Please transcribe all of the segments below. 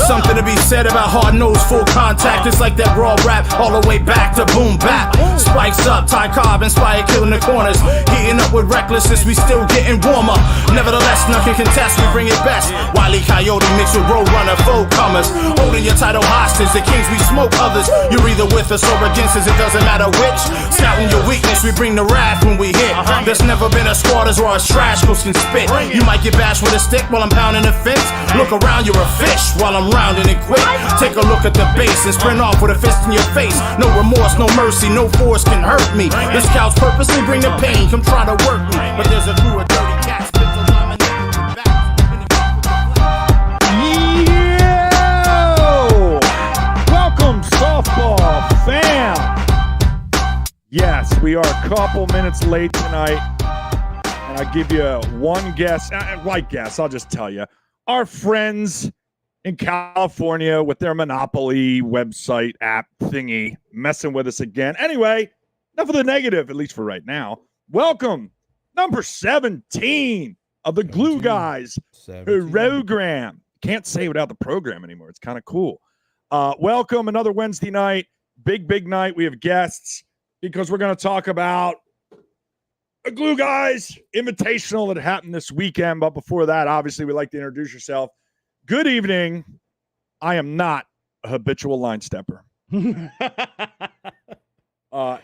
something to be said about hard-nosed full contact. It's like that raw rap all the way back to boom bap. Spikes up, Ty Cobb inspired, killing the corners. Heating up with recklessness, we still getting warmer. Nevertheless, nothing contest, we bring it best. Wile E. Coyote mixed with Roadrunner, full comers. Holding your title hostage, the kings we smoke others. You're either with us or against us, it doesn't matter which. Scouting your weakness, we bring the wrath when we hit. There's never been a squad as raw as trash can spit. You might get bashed with a stick while I'm pounding the fence. Look around, you're a fish while I'm rounding it quick. Take a look at the base and sprint off with a fist in your face. No remorse, no mercy, no force can hurt me. The scouts purposely bring the pain, come try to work me. But there's a crew of dirty cats. Yo! Welcome, softball fam! Yes, we are a couple minutes late tonight. And I give you one guess. I'll just tell you. Our friends in California with their Monopoly website app thingy messing with us again. Anyway, enough of the negative, at least for right now. Welcome, number 17 of the Glue Guys program. Can't say without the program anymore. It's kind of cool. Welcome, another Wednesday night. Big night. We have guests because we're going to talk about the Glue Guys Invitational that happened this weekend. But before that, obviously, we'd like to introduce yourself. Good evening. I am not a habitual line stepper.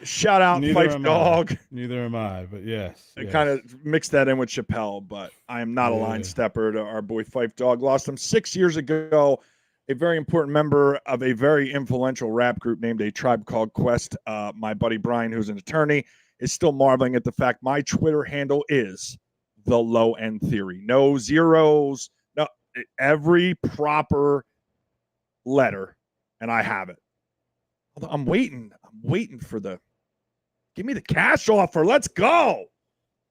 Shout out Fife Dog. Neither am I, but yes. I kind of mixed that in with Chappelle, but I am not a line stepper to our boy Fife Dog. Lost him 6 years ago. A very important member of a very influential rap group named A Tribe Called Quest. My buddy Brian, who's an attorney, is still marveling at the fact my Twitter handle is The Low End Theory. No zeros, no, every proper letter, and I have it. I'm waiting for give me the cash offer. Let's go.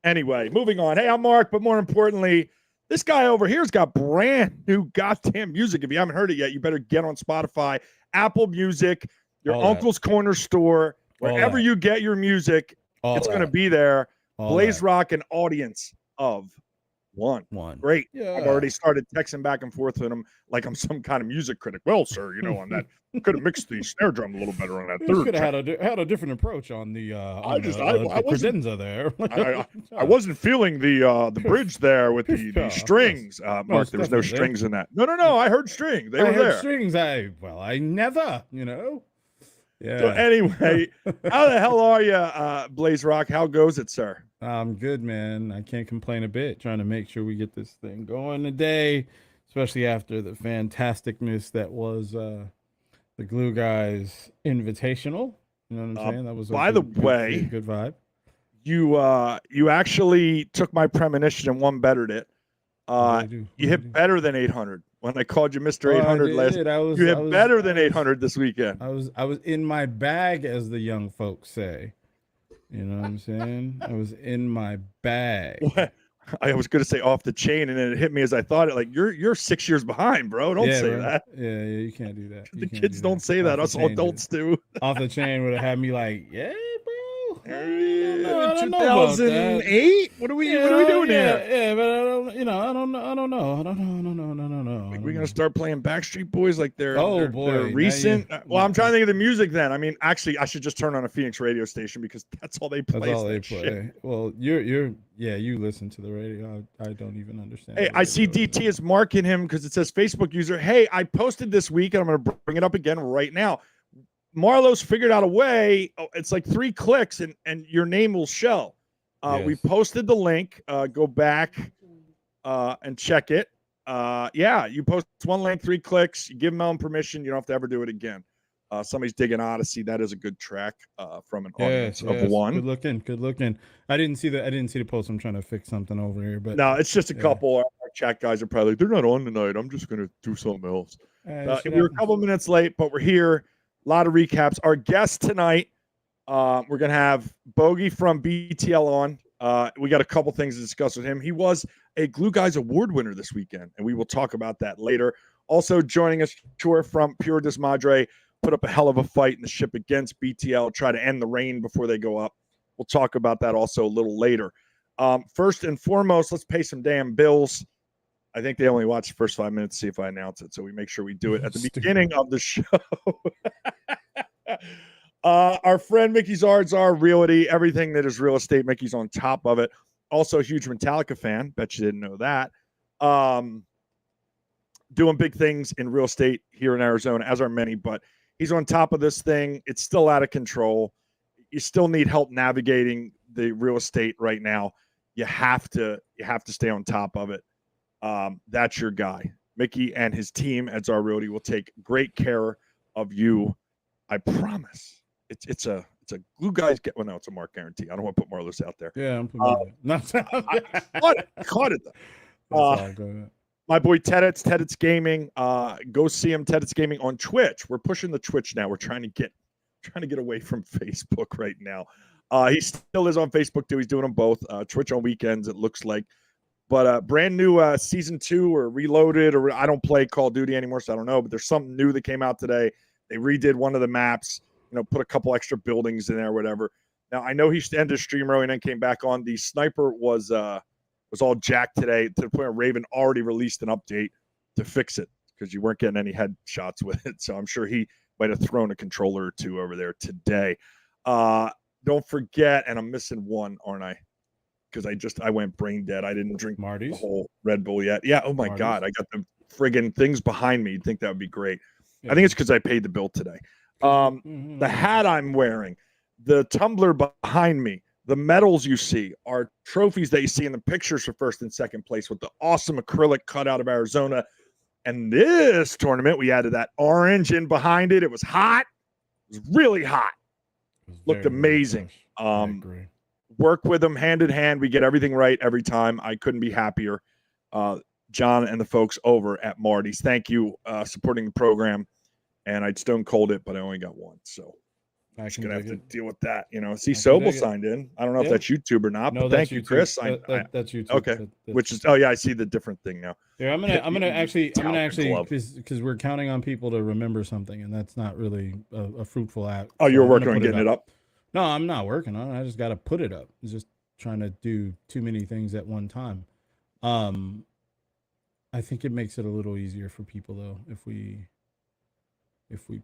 Anyway, moving on. Hey, I'm Mark, but more importantly, this guy over here's got brand new goddamn music. If you haven't heard it yet, you better get on Spotify, Apple Music, your uncle's corner store, wherever you get your music. It's going to be there. Blaze Rock, an audience of one. Great. Yeah. I've already started texting back and forth with him like I'm some kind of music critic. Well, sir, on that could have mixed the snare drum a little better on that third. Could have had a different approach on the credenza there. I wasn't feeling the bridge there with the strings. Mark, there was no strings in that. No. I heard strings. They were there. Strings. I never. Yeah. So anyway, how the hell are you, Blaze Rock? How goes it, sir? I'm good, man. I can't complain a bit. Trying to make sure we get this thing going today, especially after the fantasticness that was the Glue Guys Invitational. You know what I'm saying? That was by the way, good vibe. You actually took my premonition and one bettered it. You hit better than 800 when I called you Mr. 800 last. You hit better than 800 this weekend. I was in my bag, as the young folks say. You know what I'm saying? I was in my bag. What? I was going to say off the chain, and then it hit me as I thought it. Like you're 6 years behind, bro. Don't say that. Yeah, you can't do that. The kids don't say that. Us adults do. Off the chain would have had me like, yeah, bro. I don't know 2008. What are we doing here? Yeah, but I don't know. We're gonna start playing Backstreet Boys like they're recent. Well, I'm trying to think of the music. Then I mean, actually, I should just turn on a Phoenix radio station because that's all they play. That's all they play. Shit. Well, you listen to the radio. I don't even understand. Hey, I see DT is marking him because it says Facebook user. Hey, I posted this week, and I'm gonna bring it up again right now. Marlo's figured out a way. It's like 3 clicks and your name will show. Yes. We posted the link. Go back and check it. You post one link, 3 clicks. You give them permission. You don't have to ever do it again. Somebody's digging Odyssey. That is a good track from an audience of one. Good looking. I didn't see the post. I'm trying to fix something over here, but no, it's just a couple. Our chat guys are probably they're not on tonight. I'm just gonna do something else. We're a couple minutes late, but we're here. A lot of recaps. Our guest tonight, we're going to have Bogey from BTL on. We got a couple things to discuss with him. He was a Glue Guys Award winner this weekend, and we will talk about that later. Also joining us, Chor from Pure Desmadre, put up a hell of a fight in the ship against BTL, try to end the rain before they go up. We'll talk about that also a little later. First and foremost, let's pay some damn bills. I think they only watch the first 5 minutes to see if I announce it. So we make sure we do it at the Stupid. beginning of the show. Our friend Mickey Zardzar Realty, everything that is real estate, Mickey's on top of it. Also a huge Metallica fan. Bet you didn't know that. Doing big things in real estate here in Arizona, as are many, but he's on top of this thing. It's still out of control. You still need help navigating the real estate right now. You have to stay on top of it. That's your guy. Mickey and his team at Czar Realty will take great care of you. I promise. It's a Glue Guys get. Well, no, it's a Mark guarantee. I don't want to put more of this out there. Yeah, I'm putting I caught it though. My boy Tedits Gaming. Go see him, Tedits Gaming on Twitch. We're pushing the Twitch now. We're trying to get away from Facebook right now. He still is on Facebook too. He's doing them both. Twitch on weekends, it looks like. But brand new season 2 or reloaded, or I don't play Call of Duty anymore, so I don't know. But there's something new that came out today. They redid one of the maps, put a couple extra buildings in there, whatever. Now I know he ended his stream early and then came back on. The sniper was all jacked today to the point where Raven already released an update to fix it because you weren't getting any headshots with it. So I'm sure he might have thrown a controller or two over there today. Don't forget, and I'm missing one, aren't I? Because I went brain dead. I didn't drink Marty's? the whole Red Bull yet. Yeah. Oh my Marty's? God. I got the friggin' things behind me. You'd think that would be great. Yeah. I think it's because I paid the bill today. The hat I'm wearing, the tumbler behind me, the medals you see are trophies that you see in the pictures for first and second place with the awesome acrylic cutout of Arizona. And this tournament, we added that orange in behind it. It was hot. It was really hot. Looked amazing. I agree. Work with them hand in hand. We get everything right every time. I couldn't be happier. John and the folks over at Marty's. Thank you supporting the program. And I'd stone cold it, but I only got one. So I'm just going to have to deal with that. See, Sobel signed in. I don't know if that's YouTube or not, but thank you, Chris. That's YouTube. Okay. Which is, I see the different thing now. Yeah, I'm gonna actually, because we're counting on people to remember something, and that's not really a fruitful act. Oh, you're working on getting it up? No, I'm not working on it. I just got to put it up. It's just trying to do too many things at one time. I think it makes it a little easier for people though if we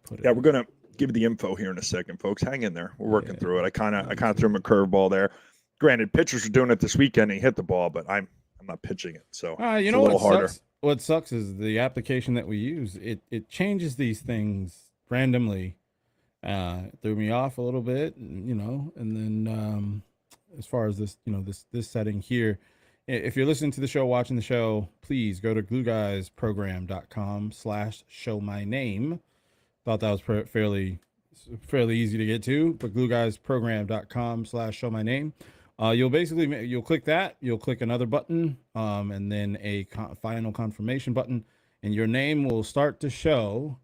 put it. Yeah, we're gonna give you the info here in a second, folks. Hang in there. We're working through it. I kind of threw him a curveball there. Granted, pitchers are doing it this weekend. And he hit the ball, but I'm not pitching it, so you know what sucks? What sucks is the application that we use. It changes these things randomly. Threw me off a little bit, and then as far as this, this setting here, if you're listening to the show, watching the show, please go to glueguysprogram.com/showmyname. Thought that was fairly easy to get to, but glueguysprogram.com/showmyname. You'll click that, you'll click another button, and then a final confirmation button, and your name will start to show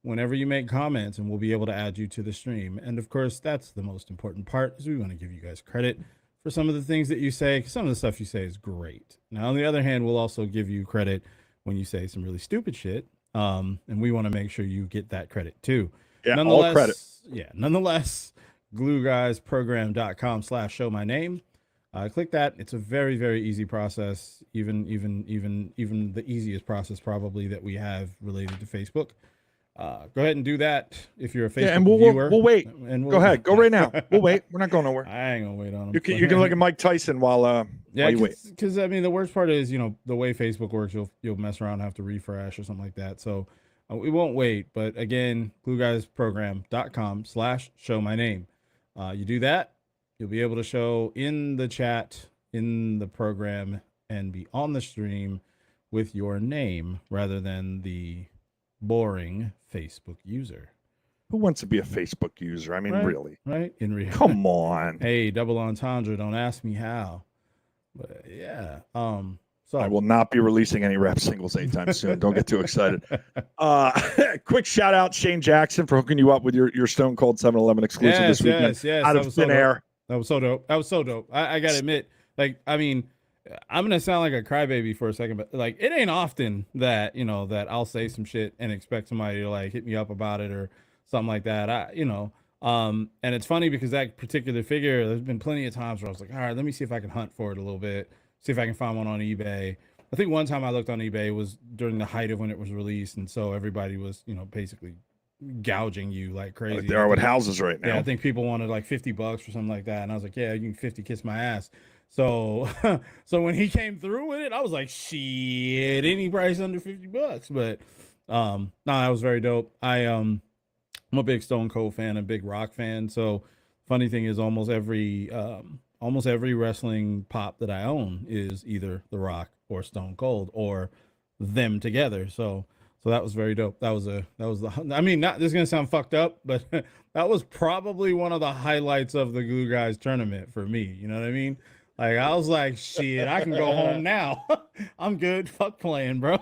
whenever you make comments, and we'll be able to add you to the stream. And of course, that's the most important part, is we want to give you guys credit for some of the things that you say, 'cause some of the stuff you say is great. Now, on the other hand, we'll also give you credit when you say some really stupid shit. And we want to make sure you get that credit too. Yeah, all credit. Yeah. Nonetheless, glueguysprogram.com/showmyname. Click that. It's a very, very easy process. Even the easiest process probably that we have related to Facebook. Go ahead and do that if you're a Facebook viewer. We'll wait. Go ahead. Go right now. We'll wait. We're not going nowhere. I ain't gonna wait on him. You can look at Mike Tyson while you wait. Because I mean, the worst part is, the way Facebook works, you'll mess around and have to refresh or something like that. So we won't wait. But again, glueguysprogram.com/showmyname. You do that, you'll be able to show in the chat, in the program, and be on the stream with your name rather than the boring Facebook user. Who wants to be a Facebook user? I mean, really? Right? In real. Come on. Hey, double entendre. Don't ask me how. But yeah. So I will not be releasing any rap singles anytime soon. Don't get too excited. Quick shout out Shane Jackson for hooking you up with your Stone Cold 7-Eleven exclusive this weekend. Yes. Out of thin air. That was so dope. I gotta admit, I'm gonna sound like a crybaby for a second, but it ain't often that that I'll say some shit and expect somebody to hit me up about it or something like that. And it's funny because that particular figure, there's been plenty of times where I was like, all right, let me see if I can hunt for it a little bit, see if I can find one on eBay, I think one time I looked on eBay, it was during the height of when it was released, and so everybody was, basically gouging you like crazy. There are with houses right now. Yeah, I think people wanted like $50 or something like that, and I was like, yeah, you can 50 kiss my ass. So, so when he came through with it, I was like, shit, any price under $50. But, no, that was very dope. I'm a big Stone Cold fan, a big Rock fan. So, funny thing is, almost every wrestling pop that I own is either The Rock or Stone Cold or them together. So that was very dope. I mean, this is gonna sound fucked up, but that was probably one of the highlights of the Glue Guys tournament for me. You know what I mean? Like, I was like, shit, I can go home now. I'm good. Fuck playing, bro.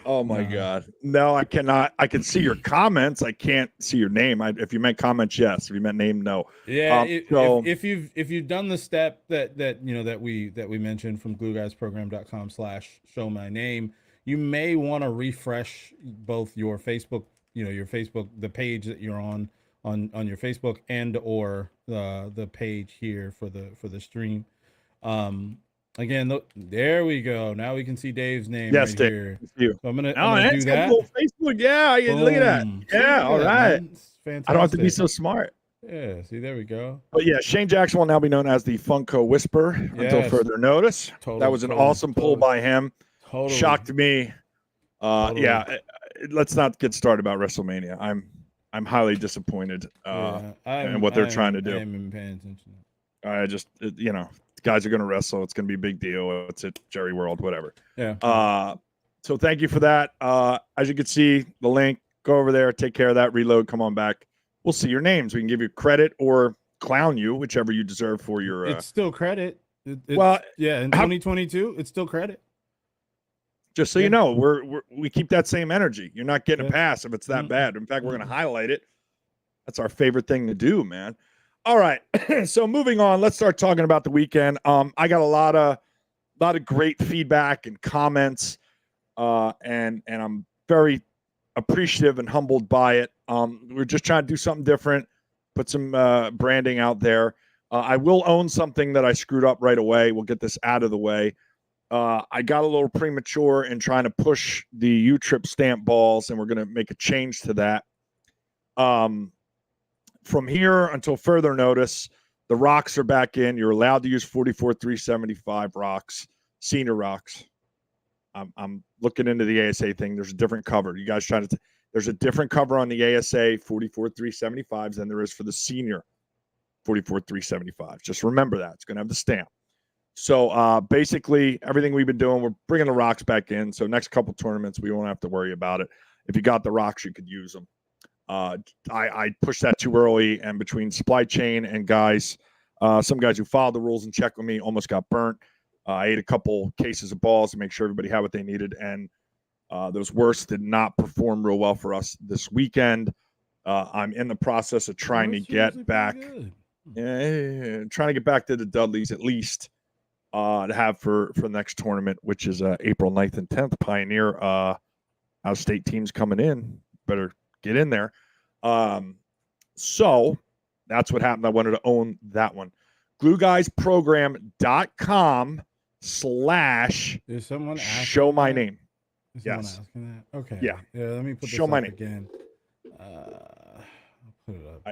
Oh my God. No, I cannot. I can see your comments. I can't see your name. If you meant comments, yes. If you meant name, no. Yeah. If you've done the step that we mentioned from glueguysprogram.com/show my name, you may want to refresh both your Facebook, the page that you're on your Facebook, and or the page here for the stream. Again, there we go. Now we can see Dave's name right Dave, here. You. So I'm gonna do that. Facebook, yeah. Look at that. Yeah, all right. Fantastic. I don't have to be so smart. Yeah, see, there we go. But yeah, Shane Jackson will now be known as the Funko Whisperer until further notice. That was an awesome pull by him. Totally. Shocked me. Yeah, let's not get started about WrestleMania. I'm highly disappointed in what they're trying to do. I haven't been paying attention. I just, guys are going to wrestle. It's going to be a big deal. It's at Jerry World, whatever. Yeah. So thank you for that. As you can see, the link, go over there, take care of that, reload, come on back. We'll see your names. We can give you credit or clown you, whichever you deserve for your. It's still credit. In 2022, it's still credit. Just so you know, we keep that same energy. You're not getting a pass if it's that bad. In fact, we're going to highlight it. That's our favorite thing to do, man. All right. So moving on, let's start talking about the weekend. I got a lot of great feedback and comments, and I'm very appreciative and humbled by it. We're just trying to do something different, put some branding out there. I will own something that I screwed up right away. We'll get this out of the way. I got a little premature in trying to push the U-Trip stamp balls, and we're going to make a change to that. From here until further notice, the rocks are back in. You're allowed to use 44-375 rocks, senior rocks. I'm looking into the ASA thing. There's a different cover. You guys trying to there's a different cover on the ASA 44-375s than there is for the senior 44-375s. Just remember that. It's going to have the stamp. So basically, everything we've been doing, we're bringing the rocks back in. So next couple tournaments, we won't have to worry about it. If you got the rocks, you could use them. I pushed that too early, and between supply chain and guys, some guys who followed the rules and checked with me almost got burnt. I ate a couple cases of balls to make sure everybody had what they needed, and those worst did not perform real well for us this weekend. I'm in the process of trying to get back, trying to get back to the Dudleys at least. To have for the next tournament, which is April 9th and 10th. Pioneer out-of-state teams coming in. Better get in there. So that's what happened. I wanted to own that one. GlueGuysProgram.com/ Is someone show my name. Is someone asking that? Okay. Yeah. Let me put this show my name again. I'll put it up.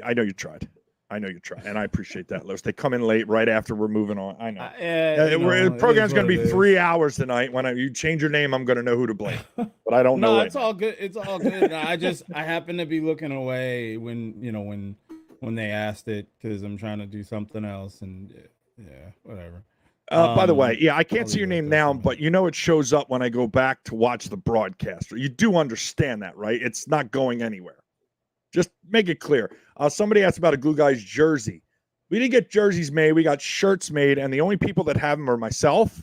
I know you tried. And I appreciate that, Los. They come in late, right after we're moving on. I know. The program's going to be 3 hours tonight. When you change your name, I'm going to know who to blame. But I don't know. No, it's all good. It's all good. I happen to be looking away when they asked it because I'm trying to do something else, and whatever. By the way, I can't see your name now, but it shows up when I go back to watch the broadcast. You do understand that, right? It's not going anywhere. Just make it clear. Somebody asked about a Glue Guys jersey. We didn't get jerseys made. We got shirts made, and the only people that have them are myself,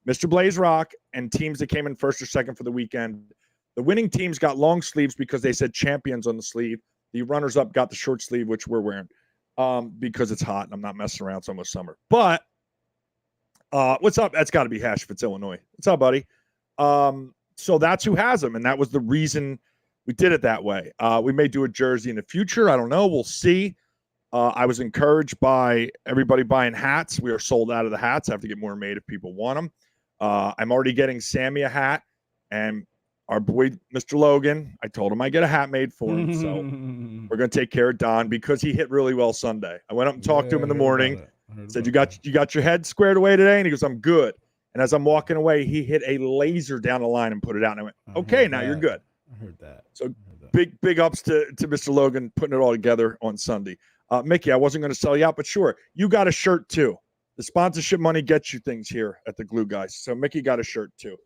Mr. Blaze Rock, and teams that came in first or second for the weekend. The winning teams got long sleeves because they said champions on the sleeve. The runners-up got the short sleeve, which we're wearing because it's hot, and I'm not messing around. It's almost summer. But what's up? That's got to be Hash if it's Illinois. What's up, buddy? So that's who has them, and that was the reason we did it that way. We may do a jersey in the future. I don't know. We'll see. I was encouraged by everybody buying hats. We are sold out of the hats. I have to get more made if people want them. I'm already getting Sammy a hat, and our boy Mr. Logan, I told him I get a hat made for him. So we're going to take care of Don because he hit really well Sunday. I went up and talked to him in the morning. Said, you got your head squared away today? And he goes, I'm good. And as I'm walking away, he hit a laser down the line and put it out. And I went, okay, now you're good. I heard that. So big ups to Mr. Logan putting it all together on Sunday. Mickey, I wasn't going to sell you out, but sure, you got a shirt too. The sponsorship money gets you things here at the Glue Guys. So Mickey got a shirt too.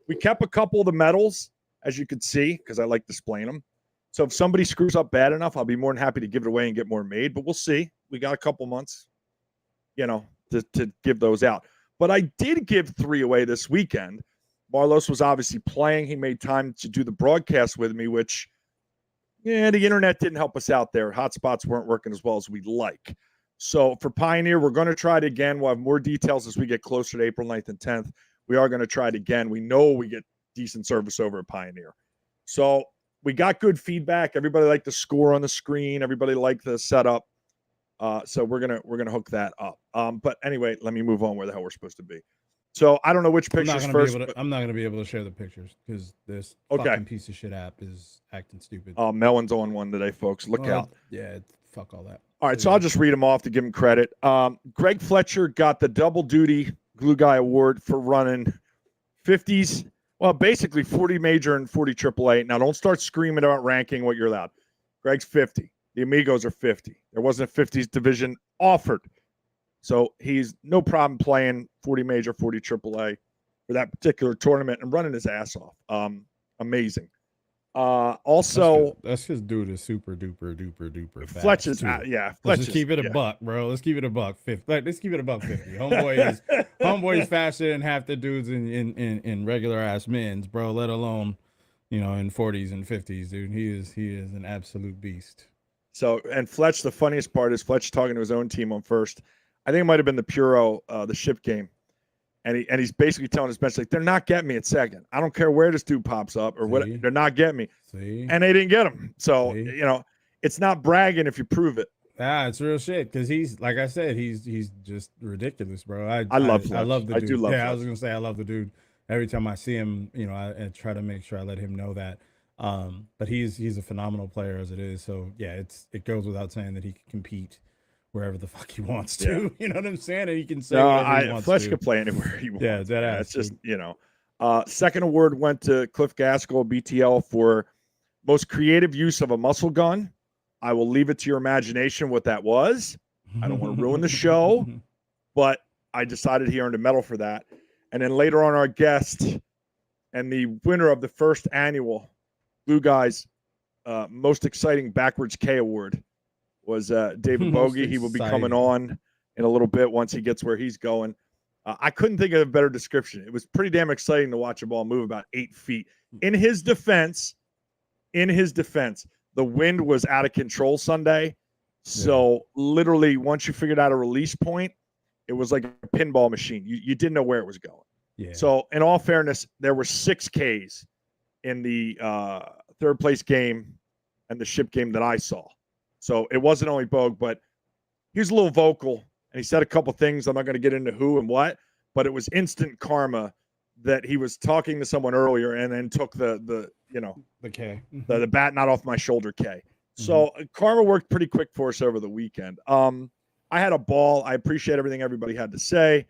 We kept a couple of the medals, as you could see, because I like displaying them. So if somebody screws up bad enough, I'll be more than happy to give it away and get more made. But we'll see. We got a couple months, to give those out. But I did give 3 away this weekend. Marlos was obviously playing. He made time to do the broadcast with me, which, the internet didn't help us out there. Hotspots weren't working as well as we'd like. So for Pioneer, we're going to try it again. We'll have more details as we get closer to April 9th and 10th. We are going to try it again. We know we get decent service over at Pioneer. So we got good feedback. Everybody liked the score on the screen. Everybody liked the setup. So we're gonna hook that up. But anyway, let me move on where the hell we're supposed to be. So I don't know which pictures first. I'm not gonna be able to share the pictures because this fucking piece of shit app is acting stupid. Melon's on one today, folks. Look out. Yeah, fuck all that. All right, so I'll just read them off to give him credit. Greg Fletcher got the double duty Glue Guy Award for running 50s. Well, basically 40 major and 40 AAA. Now, don't start screaming about ranking what you're allowed. Greg's 50. The Amigos are 50. There wasn't a 50s division offered. So he's no problem playing 40 major, 40 AAA for that particular tournament and running his ass off. Amazing. Also, that's because dude is super duper fast. Fletcher's Let's just keep it a buck, bro. Let's keep it a buck 50. Let's keep it a buck 50. Homeboy is faster than half the dudes in regular ass men's, bro. Let alone, in 40s and 50s, dude. He is an absolute beast. So, and Fletch, the funniest part is Fletch talking to his own team on first. I think it might have been the Puro, the ship game. And he's basically telling his bench, like, they're not getting me at second. I don't care where this dude pops up or what. They're not getting me. And they didn't get him. So, it's not bragging if you prove it. It's real shit. Because he's, like I said, he's just ridiculous, bro. I love Fletch. I love the dude. I do love Fletch. I was going to say, I love the dude. Every time I see him, I try to make sure I let him know that. But he's a phenomenal player as it is. So, yeah, it goes without saying that he can compete wherever the fuck he wants to. Yeah. You know what I'm saying? And he can say whatever he wants Fletch to. could play anywhere he wants. Yeah, that's just, second award went to Cliff Gaskell, BTL, for most creative use of a muscle gun. I will leave it to your imagination what that was. I don't want to ruin the show, but I decided he earned a medal for that. And then later on, our guest and the winner of the first annual Blue Guys most exciting backwards K award was David Bogey. He will be coming on in a little bit once he gets where he's going. I couldn't think of a better description. It was pretty damn exciting to watch a ball move about 8 feet. In his defense, the wind was out of control Sunday. So literally, once you figured out a release point, it was like a pinball machine. You didn't know where it was going. Yeah. So in all fairness, there were 6 Ks in the third place game and the ship game that I saw. So it wasn't only Bogue, but he was a little vocal and he said a couple things. I'm not going to get into who and what, but it was instant karma that he was talking to someone earlier and then took the K, the bat not off my shoulder K. So karma worked pretty quick for us over the weekend. I had a ball. I appreciate everything everybody had to say.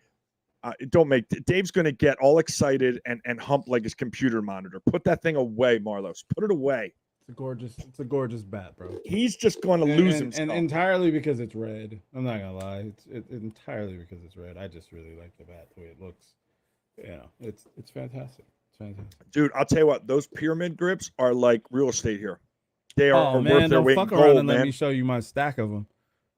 Dave's going to get all excited and hump like his computer monitor. Put that thing away, Marlos. Put it away. It's a gorgeous bat, bro. He's just going to lose himself. And entirely because it's red. I'm not gonna lie. It's entirely because it's red. I just really like the bat, the way it looks. It's fantastic. It's fantastic. Dude, I'll tell you what, those pyramid grips are like real estate here. They are worth their weight in fuck around gold, and man. let me show you my stack of them.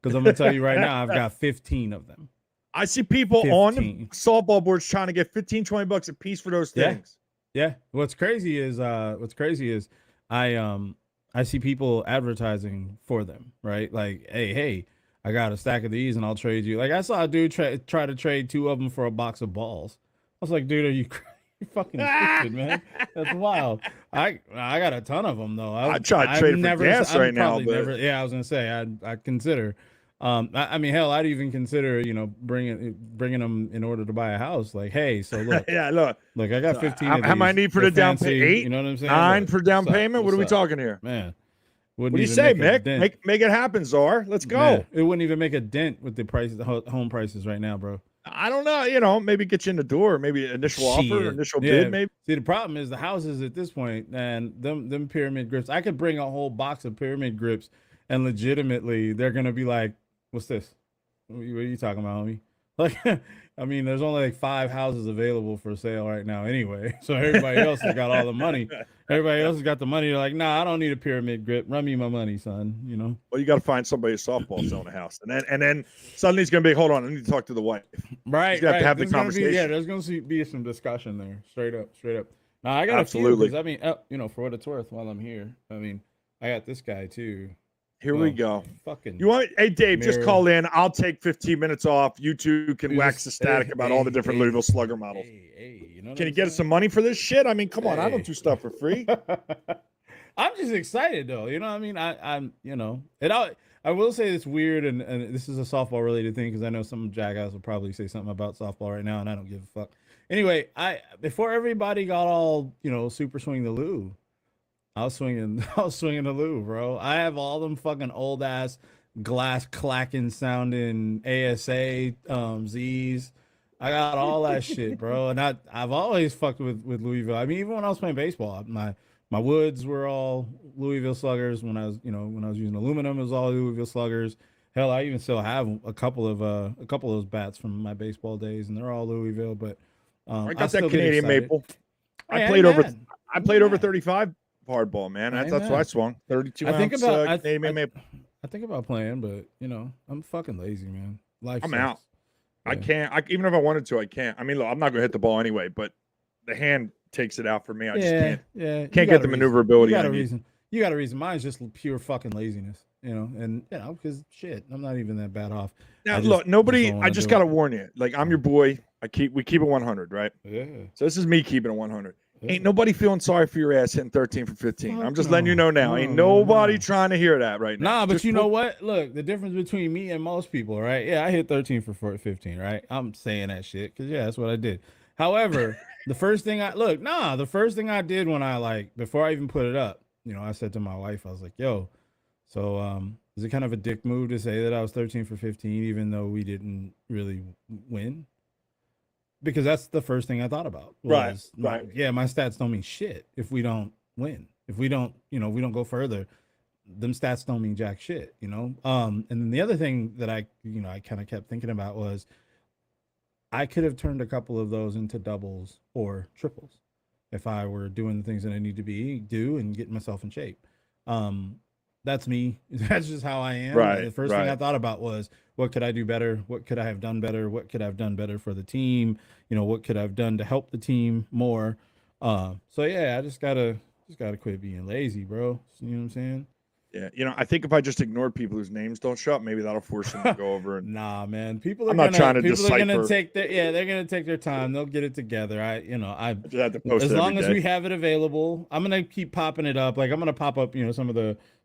Because I'm gonna tell you right now, I've got 15 of them. I see people on the softball boards trying to get $15-20 a piece for those things. Yeah. What's crazy is I see people advertising for them, right? Like, hey, I got a stack of these and I'll trade you. Like I saw a dude try to trade 2 of them for a box of balls. I was like, dude, are you crazy? You're fucking stupid, man. That's wild. I got a ton of them though. I tried I've trading for never, gas I'm right now, probably but never. Yeah, I was gonna say I'd consider. I mean, hell, I'd even consider, bringing them in order to buy a house. Like, hey, so look, yeah, look. I got So 15 how, of how am I these. need for They're the down fancy, payment? 8, you know what I'm saying? 9 Look, for down what's up? payment? What are we What's up? talking here? Man, What wouldn't do you even say, make a Mick? dent. Make it happen, Czar. Let's go. Man, it wouldn't even make a dent with the prices, the home prices right now, bro. I don't know. Maybe get you in the door. Maybe initial offer, Shit. initial Yeah. bid. Maybe. See, the problem is the houses at this point, and them pyramid grips. I could bring a whole box of pyramid grips, and legitimately, they're gonna be like, "What's this? What are you talking about, homie?" Like, I mean, there's only like 5 houses available for sale right now, anyway. So everybody else has got all the money. Everybody else has got the money. They're like, "Nah, I don't need a pyramid grip. Run me my money, son." You know. Well, you got to find somebody at softball selling a house, and then suddenly he's gonna be, hold on, I need to talk to the wife. Right, He's gonna have to have the There's gonna be- conversation. there's going to be some discussion there, straight up. Now I got Absolutely. a few, 'cause, I mean, for what it's worth, while I'm here, I mean, I got this guy too. Here we go. Fucking. You want? Hey, Dave, just Mirror. call in. I'll take 15 minutes off. You two can You wax just- the static about all the different Louisville Slugger models. Hey, you know. Can you get us some money for this shit? I mean, come on. I don't do stuff for free. I'm just excited though. You know what I mean? I'm I will say it's weird, and this is a softball related thing because I know some jackass will probably say something about softball right now, and I don't give a fuck. Anyway, before everybody got all super swing the Lou, I was swinging the Lou, bro. I have all them fucking old ass glass clacking sounding ASA Z's. I got all that shit, bro. And I've always fucked with Louisville. I mean, even when I was playing baseball, my woods were all Louisville Sluggers. When I was using aluminum, it was all Louisville Sluggers. Hell, I even still have a couple of those bats from my baseball days, and they're all Louisville. But I got still that get Canadian excited. maple. Hey, I played over mad. 35 hardball, man. I ain't That's what I mad. swung. 32 I think ounce about Canadian maple. I think about playing, but I'm fucking lazy, man. Life. I'm sucks. out. I Yeah. can't. Even if I wanted to, I can't. I mean, look, I'm not gonna hit the ball anyway, but the hand takes it out for me. I just can't. Yeah. You Can't got get the a reason. maneuverability You got I a need. reason. You got a reason. Mine's just pure fucking laziness, and because shit, I'm not even that bad off. Now, I look, nobody. don't wanna I just do it. gotta warn you. Like, I'm your boy. We keep it 100, right? Yeah. So this is me keeping it 100. Yeah. Ain't nobody feeling sorry for your ass hitting 13 for 15. I'm Fuck just letting you know now. no. Ain't No, nobody no. trying to hear that right now. Nah, but Just you know what? Look, the difference between me and most people, right? Yeah, I hit 13 for 15, right? I'm saying that shit because that's what I did. However, the first thing I did when before I even put it up, I said to my wife, I was like, "Yo, so is it kind of a dick move to say that I was 13 for 15 even though we didn't really win?" Because that's the first thing I thought about. Right. My stats don't mean shit if we don't win. If we don't, we don't go further, them stats don't mean jack shit, And then the other thing that I kind of kept thinking about was I could have turned a couple of those into doubles or triples if I were doing the things that I need to do and getting myself in shape. That's me. That's just how I am. Right, The first thing I thought about was, what could I do better? What could I have done better? What could I have done better for the team? What could I have done to help the team more? So yeah, I just gotta quit being lazy, bro. You know what I'm saying? Yeah, I think if I just ignore people whose names don't show up, maybe that'll force them to go over. And Nah, man. People are I'm not trying to people are gonna decipher. they're gonna take their time. They'll get it together. I just have to post as it every long as day. we have it available, I'm gonna keep popping it up. Like I'm gonna pop up,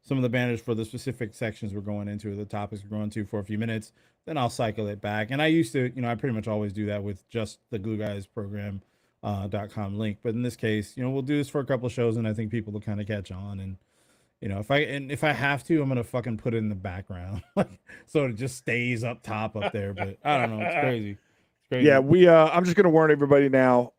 some of the banners for the specific sections we're going into, the topics we're going to for a few minutes. Then I'll cycle it back. And I used to, I pretty much always do that with just the Glue Guys program .com link. But in this case, we'll do this for a couple of shows, and I think people will kind of catch on. And if I have to, I'm gonna fucking put it in the background, so it just stays up top up there. But I don't know, it's crazy. Yeah, I'm just gonna warn everybody now.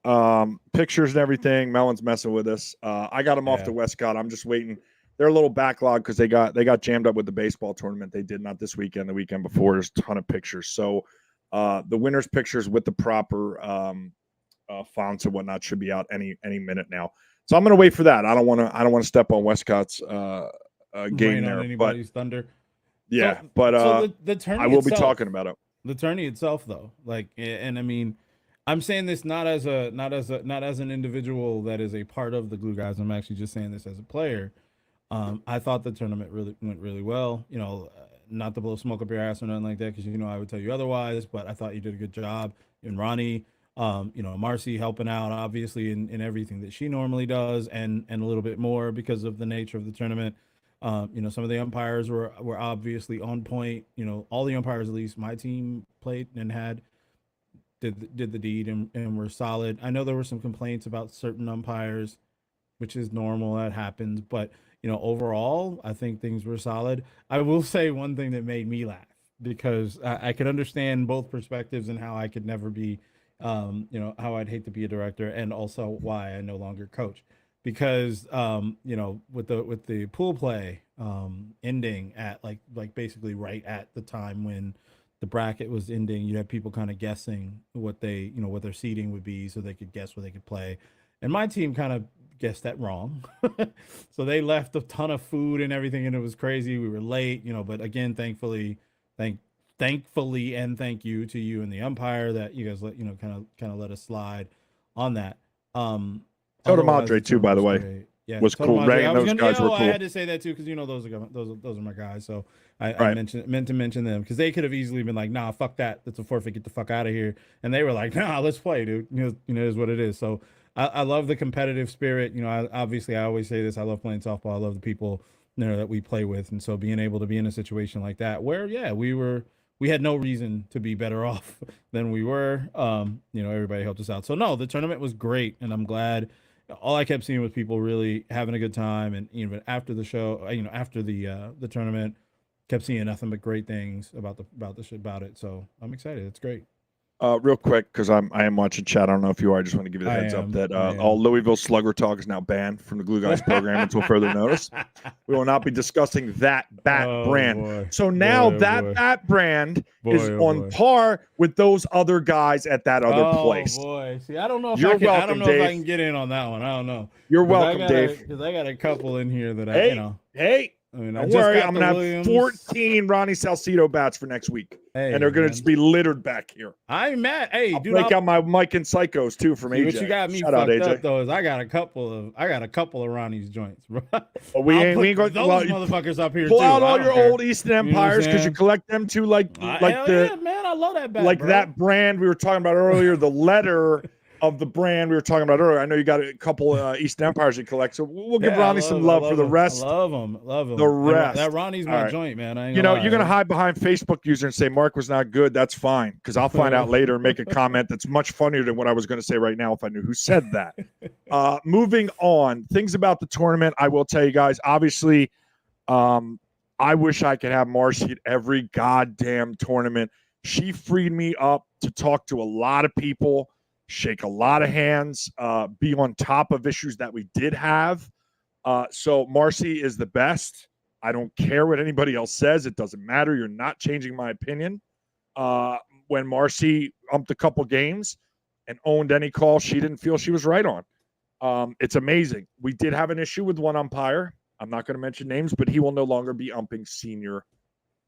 Pictures and everything. Melon's messing with us. I got them off Yeah. to Westcott. I'm just waiting. They're a little backlog because they got jammed up with the baseball tournament. They did not this weekend. The weekend before, there's a ton of pictures. So the winners' pictures with the proper fonts and whatnot should be out any minute now. So I'm gonna wait for that. I don't want to step on Westcott's game Rain there, on anybody's thunder. yeah. So- But so the tourney I will be itself- talking about it. The tourney itself, though, and I mean, I'm saying this not as an individual that is a part of the Glue Guys. I'm actually just saying this as a player. I thought the tournament went really well. Not to blow smoke up your ass or nothing like that, because I would tell you otherwise. But I thought you did a good job. And Ronnie, Marcy helping out obviously in everything that she normally does, and a little bit more because of the nature of the tournament. Some of the umpires were obviously on point. All the umpires, at least my team, played and did the deed and were solid. I know there were some complaints about certain umpires, which is normal, that happens, but overall I think things were solid. I will say one thing that made me laugh, because I could understand both perspectives and how I could never be how I'd hate to be a director, and also why I no longer coach, because with the pool play ending at like basically right at the time when the bracket was ending, you had people kind of guessing what what their seating would be so they could guess where they could play, and my team kind of guessed that wrong. So they left a ton of food and everything, and it was crazy. We were late, but again, thankfully, and thank you to you and the umpire that you guys kind of let us slide on that. Toto Madre too, by the way, was Toto cool. Madre. Ray and those guys were cool. I had to say that too, because those are my guys. So I meant to mention them, because they could have easily been like, nah, fuck that, that's a forfeit, get the fuck out of here. And they were like, nah, let's play, dude. It is what it is. So I love the competitive spirit. I always say this, I love playing softball. I love the people that we play with, and so being able to be in a situation like that where we had no reason to be better off than we were. Everybody helped us out. So no, the tournament was great, and I'm glad. All I kept seeing was people really having a good time, and even after the show, after the tournament, kept seeing nothing but great things about it. So I'm excited. It's great. Real quick, because I am watching chat. I don't know if you are. I just want to give you the heads up that all Louisville Slugger talk is now banned from the Glue Guys program until further notice. We will not be discussing that bat brand. Boy. So now that brand is on par with those other guys at that other place. Boy, see, I don't know if You're I can. welcome, I don't know Dave. if I can get in on that one. I don't know. You're welcome, Dave. Because I got a couple in here that Hey. Don't worry, I'm going to have 14 Ronnie Salcido bats for next week. And they're going to just be littered back here. I'm mad. Hey, I'll break out my Mike and Psychos, too, from AJ. What you got me Shout out, fucked AJ. up, though, is I got a couple of Ronnie's joints, bro. Well, we ain't going those motherfuckers up here, pull too. out all your old Eastern Empires, because you collect them, too, like man, I love that bat, like bro. that brand we were talking about earlier, the letter of the brand we were talking about earlier. I know you got a couple Eastern Empires you collect, so we'll give Ronnie some love for the rest. I love them. The rest. That Ronnie's my joint, man. You're going to hide behind Facebook user and say Mark was not good. That's fine, because I'll find out later and make a comment that's much funnier than what I was going to say right now if I knew who said that. Moving on, things about the tournament, I will tell you guys, obviously, I wish I could have Marcy at every goddamn tournament. She freed me up to talk to a lot of people, shake a lot of hands, be on top of issues that we did have. So Marcy is the best. I don't care what anybody else says. It doesn't matter. You're not changing my opinion. When Marcy umped a couple games and owned any call she didn't feel she was right on. It's amazing. We did have an issue with one umpire. I'm not going to mention names, but he will no longer be umping senior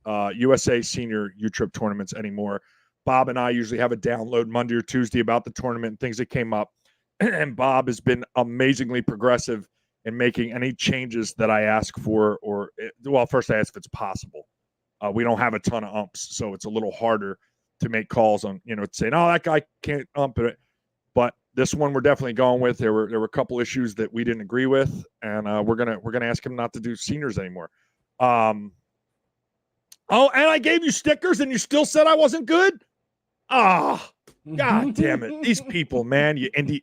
USA senior U-Trip tournaments anymore. Bob and I usually have a download Monday or Tuesday about the tournament and things that came up. And Bob has been amazingly progressive in making any changes that I ask for, first I ask if it's possible. We don't have a ton of umps, so it's a little harder to make calls on, saying, oh, that guy can't ump it. But this one we're definitely going with. There were a couple issues that we didn't agree with, and we're gonna ask him not to do seniors anymore. And I gave you stickers and you still said I wasn't good? Ah, God damn it. These people, man, you indie.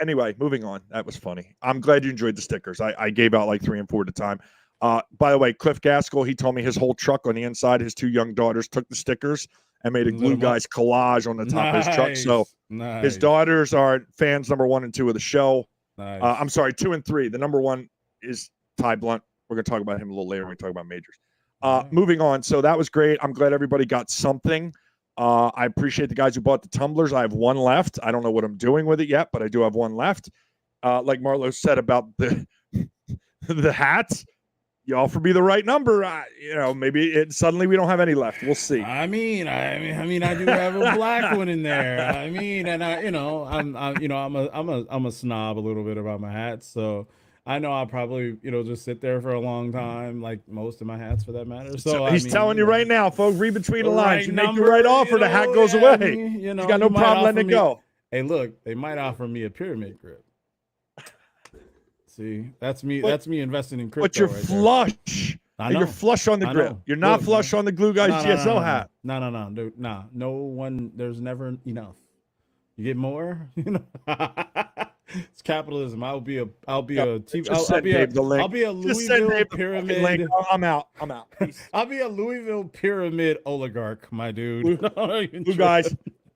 Anyway, moving on. That was funny. I'm glad you enjoyed the stickers. I gave out like 3 and 4 at a time. By the way, Cliff Gaskell, he told me his whole truck on the inside, his 2 young daughters took the stickers and made a Glue Guys collage on the top of his truck. So his daughters are fans number 1 and 2 of the show. I'm sorry, 2 and 3. The number 1 is Ty Blunt. We're going to talk about him a little later when we talk about majors. Moving on. So that was great. I'm glad everybody got something. I appreciate the guys who bought the tumblers. I have 1 left. I don't know what I'm doing with it yet, but I do have 1 left. Like Marlo said about the hats, you offer me the right number. Maybe suddenly we don't have any left. We'll see. I mean, I do have a black one in there. I'm a snob a little bit about my hats. So I know I'll probably, just sit there for a long time, like most of my hats for that matter. So he's telling you right now, folks, read between the lines. You make the right offer, the hat goes yeah, away. He's got no problem letting it go. Hey, look, they might offer me a pyramid grip. See, that's me. But- That's me investing in crypto. But you're right there. flush. I know. You're flush on the I grip. know. You're not Look, flush on the Glue Guys GSL hat. No, dude, nah. No one. There's never enough. You get more. It's capitalism. I'll be a Just send Dave the link. I'll be a Just send Louisville Dave the fucking link. pyramid. I'm out. Peace. I'll be a Louisville pyramid oligarch, my dude.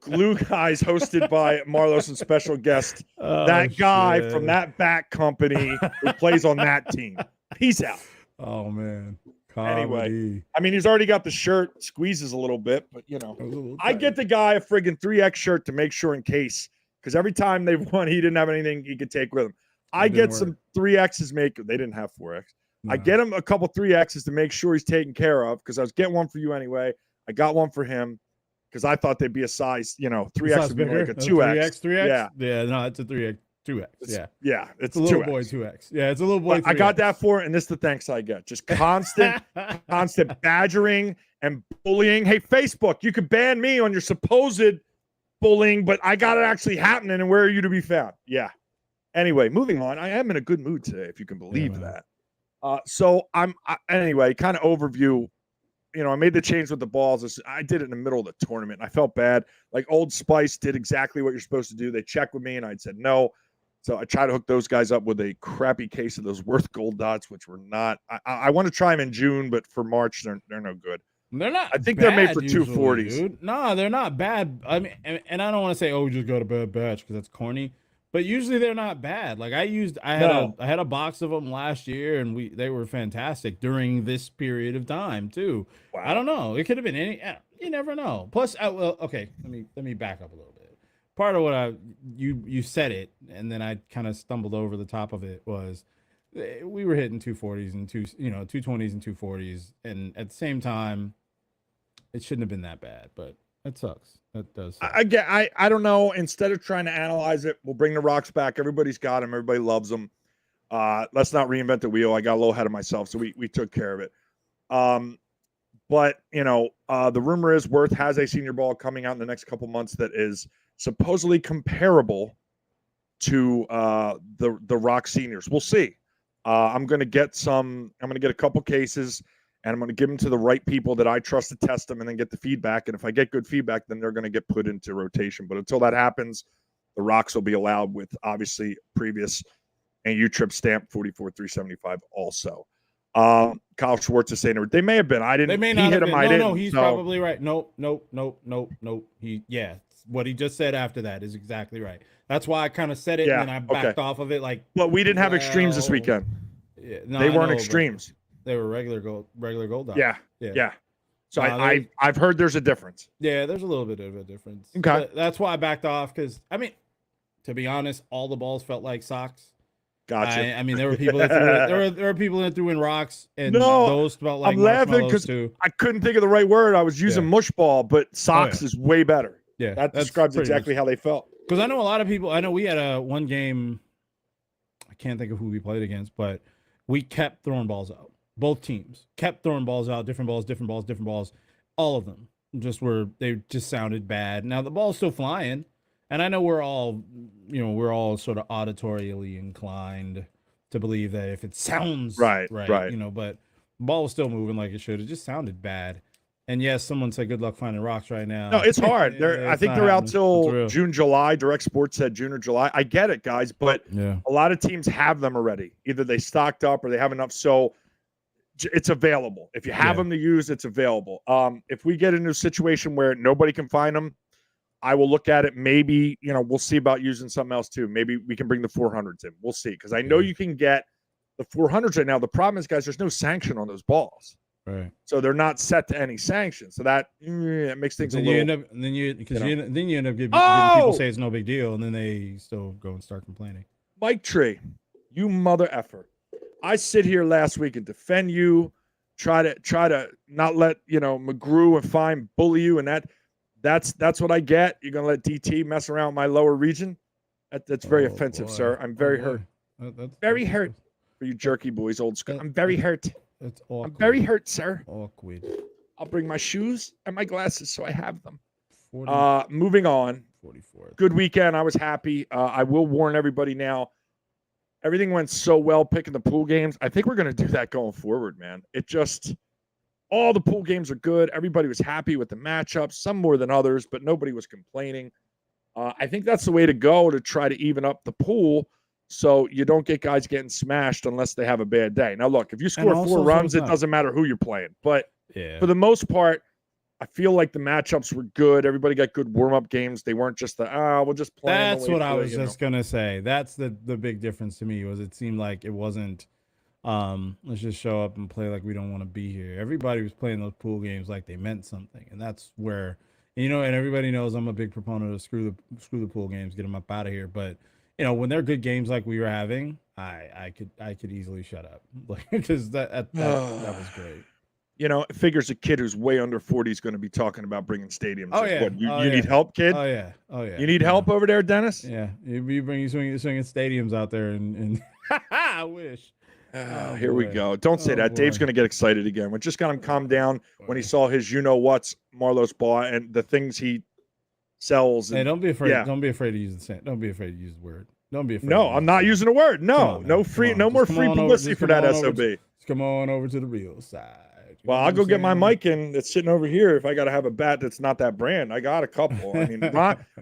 Glue Guys hosted by Marlos and special guest, that guy shit. from that back company who plays on that team. Peace out. Oh man. Anyway, Comedy. I mean, he's already got the shirt, squeezes a little bit, but A little I tight. get the guy a friggin' 3X shirt to make sure in case, because every time they've won, he didn't have anything he could take with him. I didn't get some 3Xs they didn't have 4X. I No. get him a couple 3Xs to make sure he's taken care of, because I was getting one for you anyway. I got one for him because I thought they'd be a size, 3X Size would be bigger? like a 2X. 3X? Yeah, no, it's a 3X. 2X. Yeah. Yeah, it's It's a little 2X. boy 2X. Yeah, it's a little boy. But I got 3X. that for it, and this is the thanks I get. Just constant badgering and bullying. Hey, Facebook, you could ban me on your supposed bullying, but I got it actually happening, and where are you to be found? Yeah. Anyway, moving on. I am in a good mood today, if you can believe man. that. So anyway, kind of overview. I made the change with the balls. I did it in the middle of the tournament. And I felt bad. Like Old Spice did exactly what you're supposed to do. They checked with me, and I said no. So I tried to hook those guys up with a crappy case of those Worth Gold Dots, which were not. I want to try them in June, but for March, they're no good. They're not. I think they're made bad for usually, 240s. Dude. No, they're not bad. I mean, and I don't want to say, oh, we just got a bad batch because that's corny. But usually they're not bad. Like I had a box of them last year, and they were fantastic during this period of time too. Wow. I don't know. It could have been any. You never know. Plus, okay. Let me back up a little bit. Part of what you said it, and then I kind of stumbled over the top of it was we were hitting 240s and 220s and 240s, and at the same time, it shouldn't have been that bad, but it sucks. That does suck. I don't know. Instead of trying to analyze it, we'll bring the rocks back. Everybody's got them. Everybody loves them. Let's not reinvent the wheel. I got a little ahead of myself, so we took care of it. But the rumor is Worth has a senior ball coming out in the next couple months that is supposedly comparable to the Rock seniors. We'll see. I'm going to get a couple cases, and I'm going to give them to the right people that I trust to test them and then get the feedback. And if I get good feedback, then they're going to get put into rotation. But until that happens, the Rocks will be allowed with obviously previous and U-Trip stamp 44,375 also. Kyle Schwartz is saying they may have been. I didn't. They may not he hit have him. been. I didn't. No, he's so, probably right. Nope. What he just said after that is exactly right. That's why I kind of said it, Yeah, and then I backed off of it. Like, but we didn't have extremes this weekend. Yeah, no, They I weren't know, but extremes. They were regular gold dots. Yeah. So No, I've heard there's a difference. Yeah, there's a little bit of a difference. Okay. But that's why I backed off because to be honest, all the balls felt like socks. Gotcha. I mean, there were people that there were people that threw in rocks, and No, those felt like I'm laughing marshmallows because too. I couldn't think of the right word. I was using mush ball, but socks is way better. Yeah, That that's describes pretty exactly much. how they felt. Because I know a lot of people. I know we had one game. I can't think of who we played against, but we kept throwing balls out. Both teams kept throwing balls out, different balls. All of them they just sounded bad. Now the ball's still flying, and I know we're all sort of auditorially inclined to believe that if it sounds right, but the ball was still moving like it should. It just sounded bad. And yes, someone said good luck finding rocks right now. No, it's hard. I think they're out till It's June, July. Direct Sports said June or July. I get it, guys, but yeah. a lot of teams have them already. Either they stocked up or they have enough. So it's available. If you have them to use, it's available. If we get into a situation where nobody can find them, I will look at it. Maybe, we'll see about using something else too. Maybe we can bring the 400s in. We'll see. Because I know you can get the 400s right now. The problem is, guys, there's no sanction on those balls. Right. So they're not set to any sanction. So that it makes things a little. You end up getting people say it's no big deal, and then they still go and start complaining. Mike Tree, you mother effer. I sit here last week and defend you, try to not let McGrew and Fine bully you, and that's what I get. You're gonna let DT mess around with my lower region. That's very offensive, boy. sir. I'm very hurt. That's Very hurt. for you jerky boys, old school. Uh, I'm very hurt. It's awkward. I'm very hurt, sir. Awkward. I'll bring my shoes and my glasses so I have them. 40, Moving on. 44. Good weekend. I was happy. I will warn everybody now. Everything went so well picking the pool games. I think we're going to do that going forward, man. All the pool games are good. Everybody was happy with the matchups, some more than others, but nobody was complaining. I think that's the way to go to try to even up the pool so you don't get guys getting smashed unless they have a bad day. Now, look, if you score 4 runs, it doesn't matter who you're playing. But for the most part, I feel like the matchups were good. Everybody got good warm-up games. They weren't just we'll just play. That's what I was just going to say. That's the big difference to me was it seemed like it wasn't let's just show up and play like we don't want to be here. Everybody was playing those pool games like they meant something. And that's where, and everybody knows I'm a big proponent of screw the pool games, get them up out of here. But, when they're good games like we were having, I could easily shut up. Like, because that was great. It figures a kid who's way under 40 is going to be talking about bringing stadiums. Oh, yeah. You need help, kid? Oh, yeah. You need help over there, Dennis? Yeah. You swinging stadiums out there and I wish. Here we go. Don't say that. Boy. Dave's going to get excited again. We just got him calmed down when he saw his what's Marlos bought and the things he sells. Hey, don't be afraid. Yeah. Don't be afraid to use the same. Don't be afraid to use the word. Don't be afraid. No, I'm not using a word. No, no more free publicity for that SOB. Come on over to the real side. Well, I'll go get my mic in that's sitting over here. If I got to have a bat that's not that brand, I got a couple. I mean,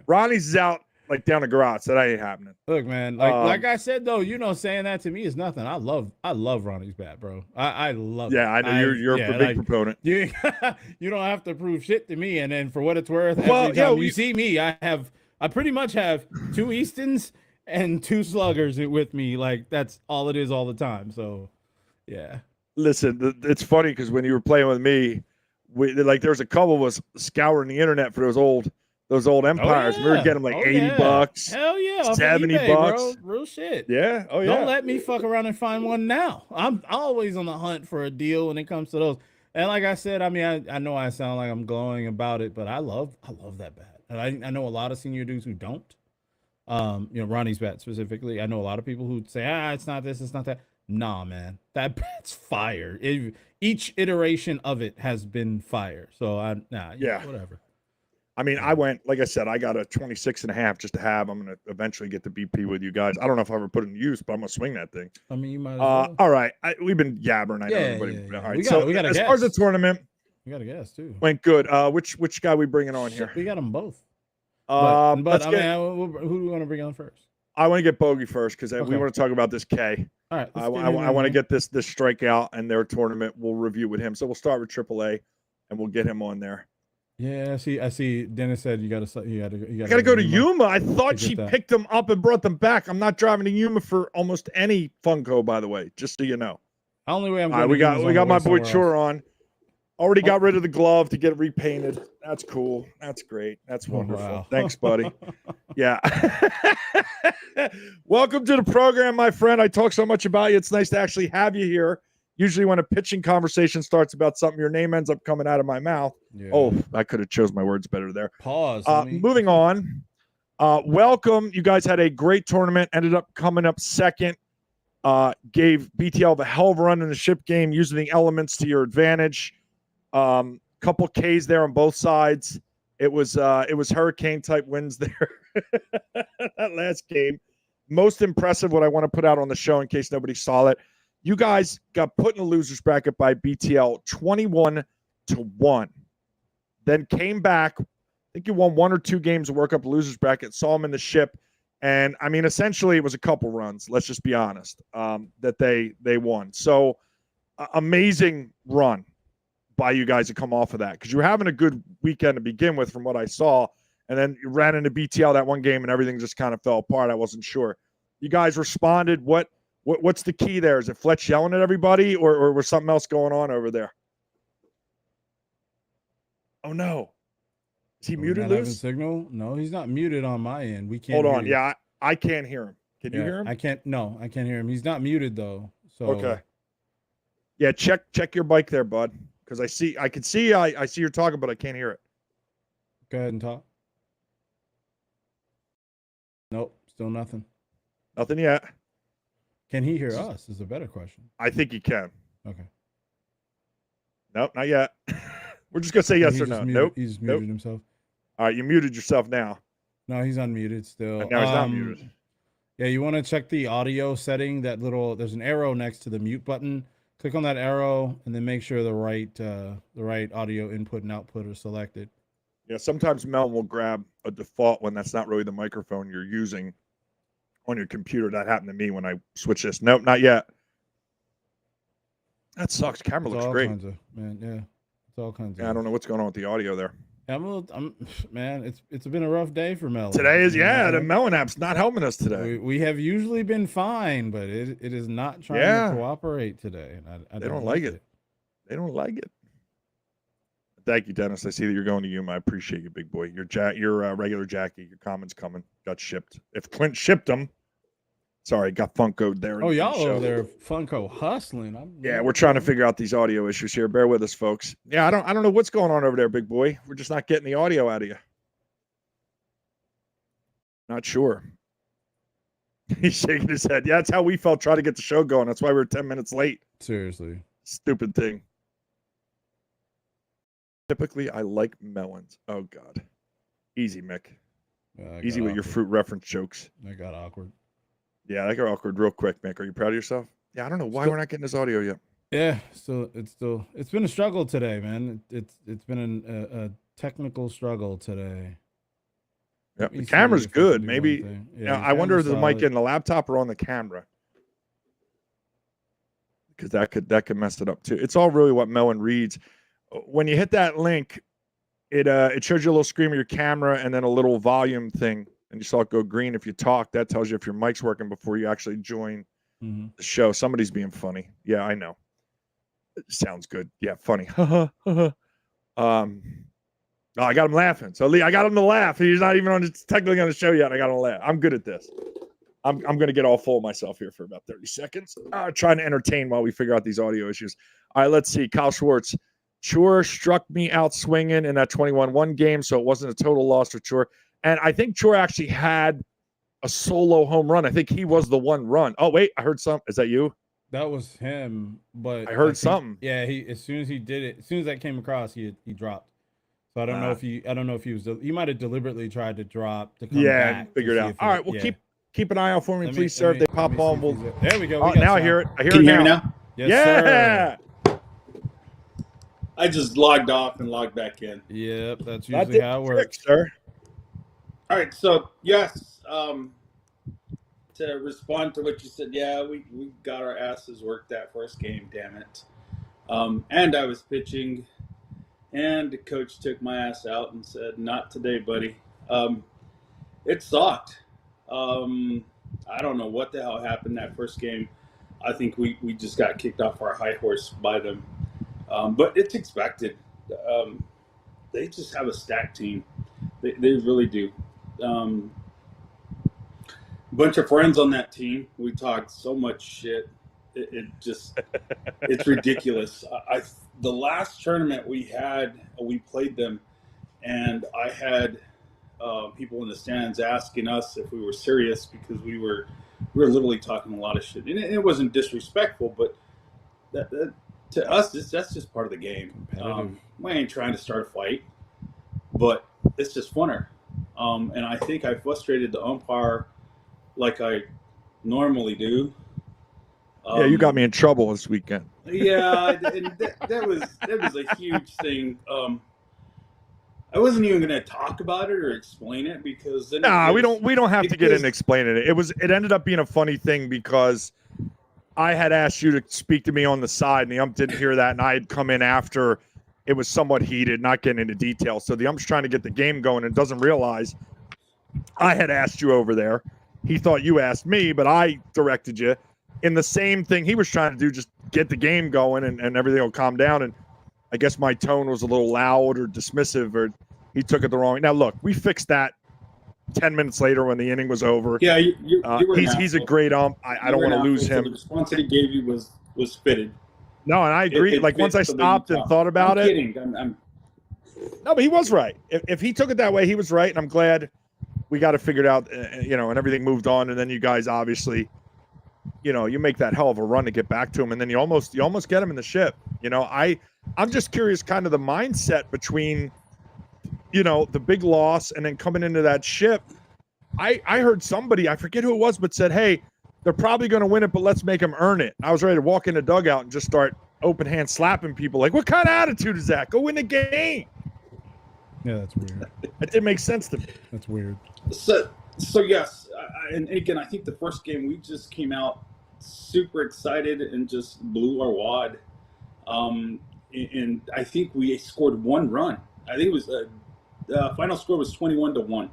Ronnie's is out like down the garage. That ain't happening. Look, man, like I said though, saying that to me is nothing. I love Ronnie's bat, bro. I love. Yeah, it. I know you're a big proponent. You don't have to prove shit to me. And then for what it's worth, every time you see me, I pretty much have 2 Eastons and 2 sluggers with me. Like that's all it is all the time. So, yeah. Listen, it's funny because when you were playing with me, there's a couple of us scouring the internet for those old Empires. We were getting like $80. Hell yeah. $70. Bro. Real shit. Yeah. Oh yeah. Don't let me fuck around and find one now. I'm always on the hunt for a deal when it comes to those. And like I said, I mean, I know I sound like I'm glowing about it, but I love that bat. And I know a lot of senior dudes who don't. Ronnie's bat specifically. I know a lot of people who say, it's not this, it's not that. Nah, man, that bat's fire. Each iteration of it has been fire. So whatever. I mean, I went, like I said, I got a 26.5 just to have. I'm going to eventually get the BP with you guys. I don't know if I ever put it in use, but I'm going to swing that thing. I mean, you might as well. All right. We've been yabbering. I know everybody. Yeah. All right. We got as far as the tournament. We got a guess, too. Went good. Which guy we bringing on here? We got them both. But who do we want to bring on first? I want to get Bogey first because we want to talk about this K. All right. I want to get this strikeout and their tournament. We'll review with him. So we'll start with AAA, and we'll get him on there. Yeah, I see. Dennis said you got to go to Yuma. I thought she picked them up and brought them back. I'm not driving to Yuma for almost any Funko, by the way. Just so you know. The only way I'm going. We got my boy Chur on. Already got rid of the glove to get it repainted. That's cool. That's great. That's wonderful. Wow. Thanks, buddy. Yeah. Welcome to the program, my friend. I talk so much about you. It's nice to actually have you here. Usually when a pitching conversation starts about something, your name ends up coming out of my mouth. Yeah. Oh, I could have chose my words better there. Pause. Moving on. Welcome. You guys had a great tournament. Ended up coming up second. Gave BTL the hell of a run in the ship game, using the elements to your advantage. Couple Ks there on both sides. It was hurricane type wins there. That last game. Most impressive, what I want to put out on the show in case nobody saw it. You guys got put in the losers bracket by BTL 21-1. Then came back. I think you won 1 or 2 games to work up the losers bracket. Saw them in the ship. And I mean, essentially it was a couple runs. Let's just be honest, that they won. So amazing run by you guys to come off of that. Cause you were having a good weekend to begin with from what I saw. And then you ran into BTL that one game and everything just kind of fell apart. I wasn't sure. You guys responded. What's the key there? Is it Fletch yelling at everybody or was something else going on over there? Oh, no. Is he muted, Luce? Signal? No, he's not muted on my end. We can't Hold hear on. you. Yeah, I can't hear him. Can you hear him? I can't hear him. He's not muted, though. So okay. Yeah, check your bike there, bud. Because I see you're talking, but I can't hear it. Go ahead and talk. Nope, still nothing. Nothing yet. Can he hear us? Is a better question. I think he can. Okay. Nope, not yet. We're just gonna say yes He or just no. muted- Nope. He just Nope. muted himself. All right, you muted yourself now. No, he's unmuted still. No, he's not muted. Yeah, you want to check the audio setting. There's an arrow next to the mute button. Click on that arrow and then make sure the right audio input and output are selected. Yeah, sometimes Mel will grab a default one that's not really the microphone you're using on your computer. That happened to me when I switched this. Nope, not yet. That sucks. Camera It's looks all great. kinds of, man. Yeah, it's all kinds Yeah, I of. don't know what's going on with the audio there. Man, it's been a rough day for Mel. Today is, the Melon app's not helping us today. We have usually been fine, but it is not trying to cooperate today. And I They don't like it. They don't like it. Thank you, Dennis. I see that you're going to Yuma. I appreciate you, big boy. Your regular Jackie. Your comments coming. Got shipped. If Clint shipped them, sorry, got Funko'd there. Oh, y'all over there, Funko hustling. Yeah, we're trying to figure out these audio issues here. Bear with us, folks. Yeah, I don't know what's going on over there, big boy. We're just not getting the audio out of you. Not sure. He's shaking his head. Yeah, that's how we felt trying to get the show going. That's why we were 10 minutes late. Seriously. Stupid thing. Typically, I like melons. Oh, God. Easy, Mick. Easy with your fruit reference jokes. That got awkward. Yeah, that got awkward real quick, Mick. Are you proud of yourself? Yeah, I don't know why we're not getting this audio yet. Yeah, it's been a struggle today, man. It's been a technical struggle today. Yeah, the camera's good. Maybe I wonder if the mic in the laptop or on the camera, because that could mess it up too. It's all really what Melon reads. When you hit that link, it shows you a little screen of your camera and then a little volume thing, and you saw it go green if you talk. That tells you if your mic's working before you actually join the show. Somebody's being funny. Yeah, I know. It sounds good. Yeah, funny. I got him laughing. So I got him to laugh. He's not even technically on the show yet. I got him to laugh. I'm good at this. I'm going to get all full of myself here for about 30 seconds. Trying to entertain while we figure out these audio issues. All right, let's see. Kyle Schwartz. Chur struck me out swinging in that 21-1 game, so it wasn't a total loss for Chur. And I think Chur actually had a solo home run. I think he was the one run. Oh, wait, I heard some. Is that you? That was him, but I heard something. Yeah, as soon as that came across, he dropped. So I don't know if he was. He might have deliberately tried to drop to come back. Figure it out. All right, well, keep an eye out for me, please, sir. If they pop on, there we go. Oh, now I hear it. Can you hear me now? Yes, yeah. sir. I just logged off and logged back in. Yep, that's usually how it works, sir. All right, so yes, to respond to what you said, yeah, we got our asses worked that first game, damn it. And I was pitching, and the coach took my ass out and said, "Not today, buddy." It sucked. I don't know what the hell happened that first game. I think we just got kicked off our high horse by them. But it's expected. They just have a stacked team. They really do. Bunch of friends on that team. We talked so much shit. It's ridiculous. The last tournament we played them, and I had people in the stands asking us if we were serious because we were literally talking a lot of shit. And it wasn't disrespectful, but that to us, that's just part of the game. We ain't trying to start a fight, but it's just funner. And I think I frustrated the umpire like I normally do. Yeah, you got me in trouble this weekend. Yeah, and that was a huge thing. I wasn't even going to talk about it or explain it because then we don't have to get into explaining it. It ended up being a funny thing because I had asked you to speak to me on the side, and the ump didn't hear that, and I had come in after it was somewhat heated, not getting into details. So the ump's trying to get the game going and doesn't realize I had asked you over there. He thought you asked me, but I directed you in the same thing he was trying to do, just get the game going and everything will calm down. And I guess my tone was a little loud or dismissive, or he took it the wrong way. Now, look, we fixed that 10 minutes later when the inning was over. Yeah, you were he's a great ump. I don't want to lose him. The response that he gave you was fitted. No, and I agree. Once I stopped and thought about it. Kidding. No, but he was right. If he took it that way, he was right, and I'm glad we got it figured out, and everything moved on. And then you guys obviously you make that hell of a run to get back to him, and then you almost get him in the ship. I'm just curious, kind of the mindset between, the big loss and then coming into that ship. I heard somebody, I forget who it was, but said, hey, they're probably going to win it, but let's make them earn it. I was ready to walk in the dugout and just start open hand slapping people. Like, what kind of attitude is that? Go win the game. Yeah, that's weird. That didn't make sense to me. That's weird. So yes, and again, I think the first game we just came out super excited and just blew our wad. And I think we scored one run. I think it was the final score was 21-1.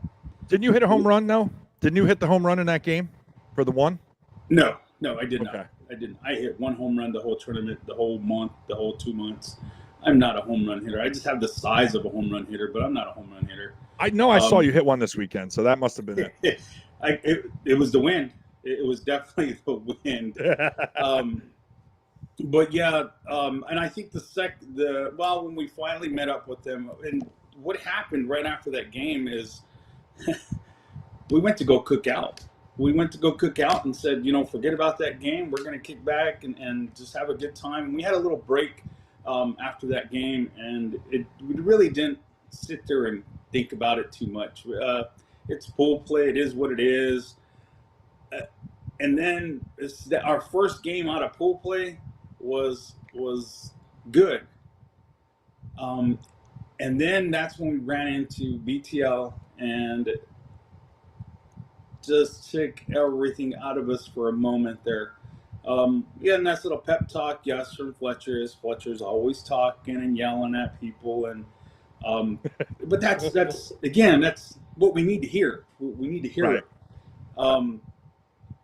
Didn't you hit a home run? No, didn't you hit the home run in that game for the one? No, I did Okay. not. I didn't. I hit one home run the whole tournament, the whole month, the whole 2 months. I'm not a home run hitter. I just have the size of a home run hitter, but I'm not a home run hitter. I know I saw you hit one this weekend, so that must have been it. It was the wind. It was definitely the wind. But yeah, and I think when we finally met up with them, and what happened right after that game is we went to go cook out. We went to go cook out and said, forget about that game. We're going to kick back and just have a good time. And we had a little break after that game, and we really didn't sit there and think about it too much. It's pool play. It is what it is. And then our first game out of pool play was good. And then that's when we ran into BTL and just took everything out of us for a moment there. Yeah, nice little pep talk, yes, from Fletcher's. Fletcher's always talking and yelling at people, and but that's what we need to hear. We need to hear Right. it.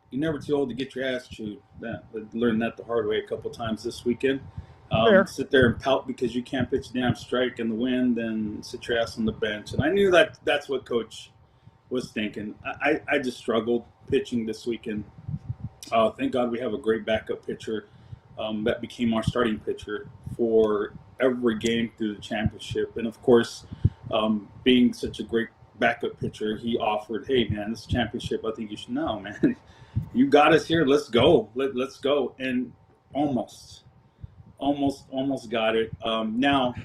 You're never too old to get your ass chewed. I learned that the hard way a couple times this weekend. Sit there and pout because you can't pitch a damn strike in the wind, and sit your ass on the bench. And I knew that's what Coach was thinking. I just struggled pitching this weekend. Thank God we have a great backup pitcher that became our starting pitcher for every game through the championship. And of course, being such a great backup pitcher, he offered, hey man, this championship, I think you should know, man. You got us here. Let's go. Let's go. And almost got it. Now,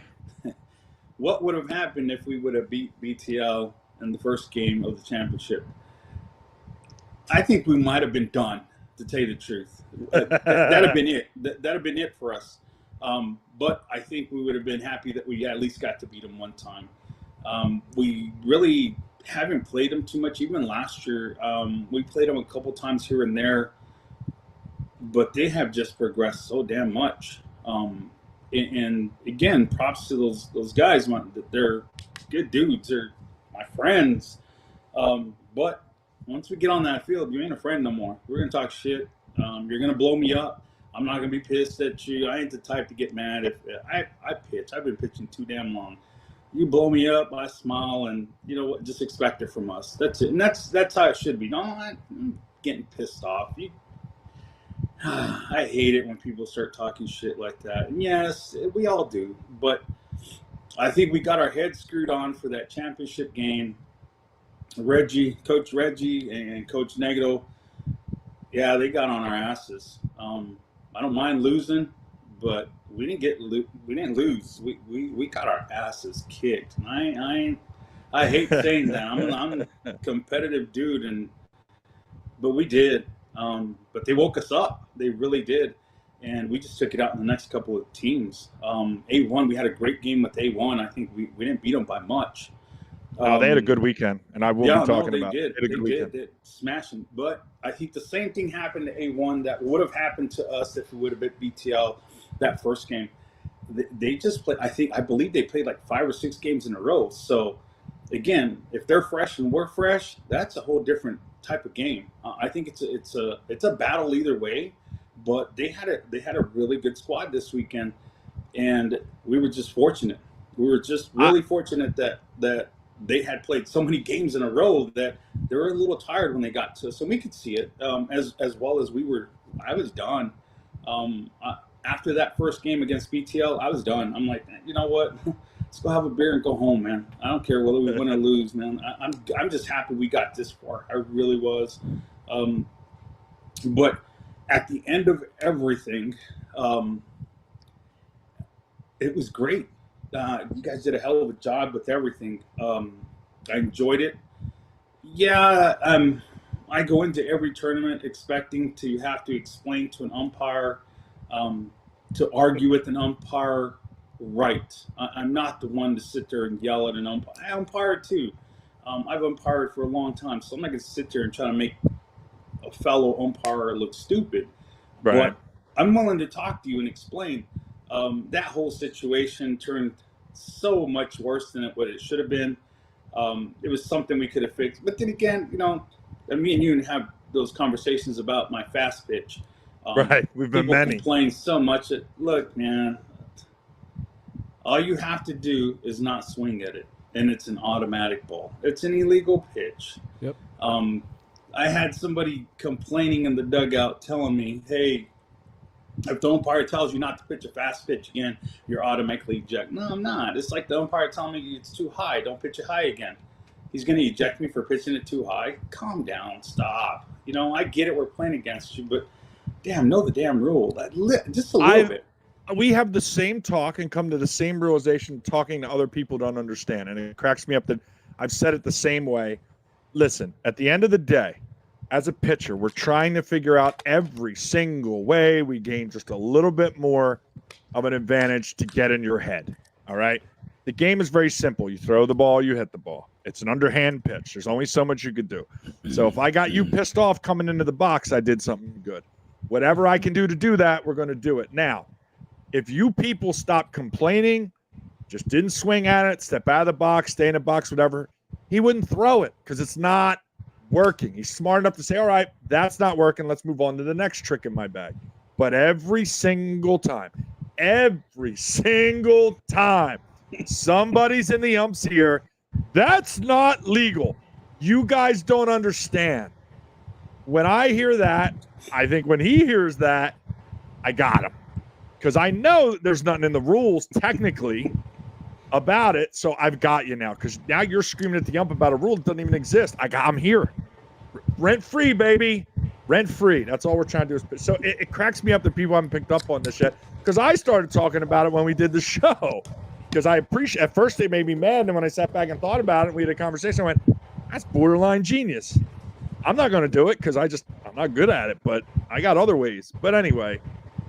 what would have happened if we would have beat BTL in the first game of the championship? I think we might have been done, to tell you the truth. That'd have been it. That'd have been it for us. But I think we would have been happy that we at least got to beat them one time. We really haven't played them too much. Even last year, we played them a couple times here and there, but they have just progressed so damn much. And again, props to those guys. They're good dudes. They're my friends. But once we get on that field, you ain't a friend no more. We're gonna talk shit. You're gonna blow me up. I'm not gonna be pissed at you. I ain't the type to get mad if I pitch. I've been pitching too damn long. You blow me up, I smile, and you know what? Just expect it from us. That's it, and that's how it should be. No, I'm getting pissed off. I hate it when people start talking shit like that. And yes, we all do. But I think we got our heads screwed on for that championship game. Coach Reggie, and Coach Negro, yeah, they got on our asses. I don't mind losing, but we didn't lose. We got our asses kicked. And I hate saying that. I'm a competitive dude, but we did. But they woke us up. They really did. And we just took it out in the next couple of teams. A1, we had a great game with A1. I think we didn't beat them by much. They had a good weekend, and I will be talking about it. They did. Smashing. But I think the same thing happened to A1 that would have happened to us if we would have been BTL that first game. They just played, I believe they played like 5 or 6 games in a row. So, again, if they're fresh and we're fresh, that's a whole different type of game. I think it's a battle either way. But they had a really good squad this weekend, and we were just fortunate. We were just really fortunate that they had played so many games in a row that they were a little tired when they got to us, and we could see it as well as we were. I was done. After that first game against BTL, I was done. I'm like, you know what? Let's go have a beer and go home, man. I don't care whether we win or lose, man. I'm just happy we got this far. I really was. But at the end of everything, it was great. You guys did a hell of a job with everything. I enjoyed it. Yeah, I go into every tournament expecting to have to explain to an umpire, to argue with an umpire right. I'm not the one to sit there and yell at an umpire. I umpire too. I've umpired for a long time, so I'm not going to sit there and try to make a fellow umpire look stupid. Right. But I'm willing to talk to you and explain. That whole situation turned so much worse than what it should have been. It was something we could have fixed. But then again, me and you have those conversations about my fast pitch. Right. We've been people many. complain so much that, look, man, all you have to do is not swing at it, and it's an automatic ball. It's an illegal pitch. Yep. I had somebody complaining in the dugout telling me, hey, if the umpire tells you not to pitch a fast pitch again, you're automatically ejected. No, I'm not. It's like the umpire telling me it's too high. Don't pitch it high again. He's going to eject me for pitching it too high. Calm down. Stop. I get it. We're playing against you, but damn, know the damn rule. Just a little bit. We have the same talk and come to the same realization talking to other people don't understand. And it cracks me up that I've said it the same way. Listen, at the end of the day, as a pitcher, we're trying to figure out every single way we gain just a little bit more of an advantage to get in your head. All right. The game is very simple. You throw the ball, you hit the ball. It's an underhand pitch. There's only so much you could do. So if I got you pissed off coming into the box, I did something good. Whatever I can do to do that, we're going to do it. Now, if you people stop complaining, just didn't swing at it, step out of the box, stay in the box, whatever, he wouldn't throw it because it's not working. He's smart enough to say, all right, that's not working. Let's move on to the next trick in my bag. But every single time, somebody's in the umps here. That's not legal. You guys don't understand. When I hear that, I think when he hears that, I got him. Because I know there's nothing in the rules technically about it. So I've got you now. Because now you're screaming at the ump about a rule that doesn't even exist. I'm here. Rent free, baby. Rent free. That's all we're trying to do. So it cracks me up that people haven't picked up on this yet. Because I started talking about it when we did the show. Because I appreciate, at first they made me mad. And when I sat back and thought about it, we had a conversation. I went, that's borderline genius. I'm not going to do it because I'm not good at it, but I got other ways. But anyway,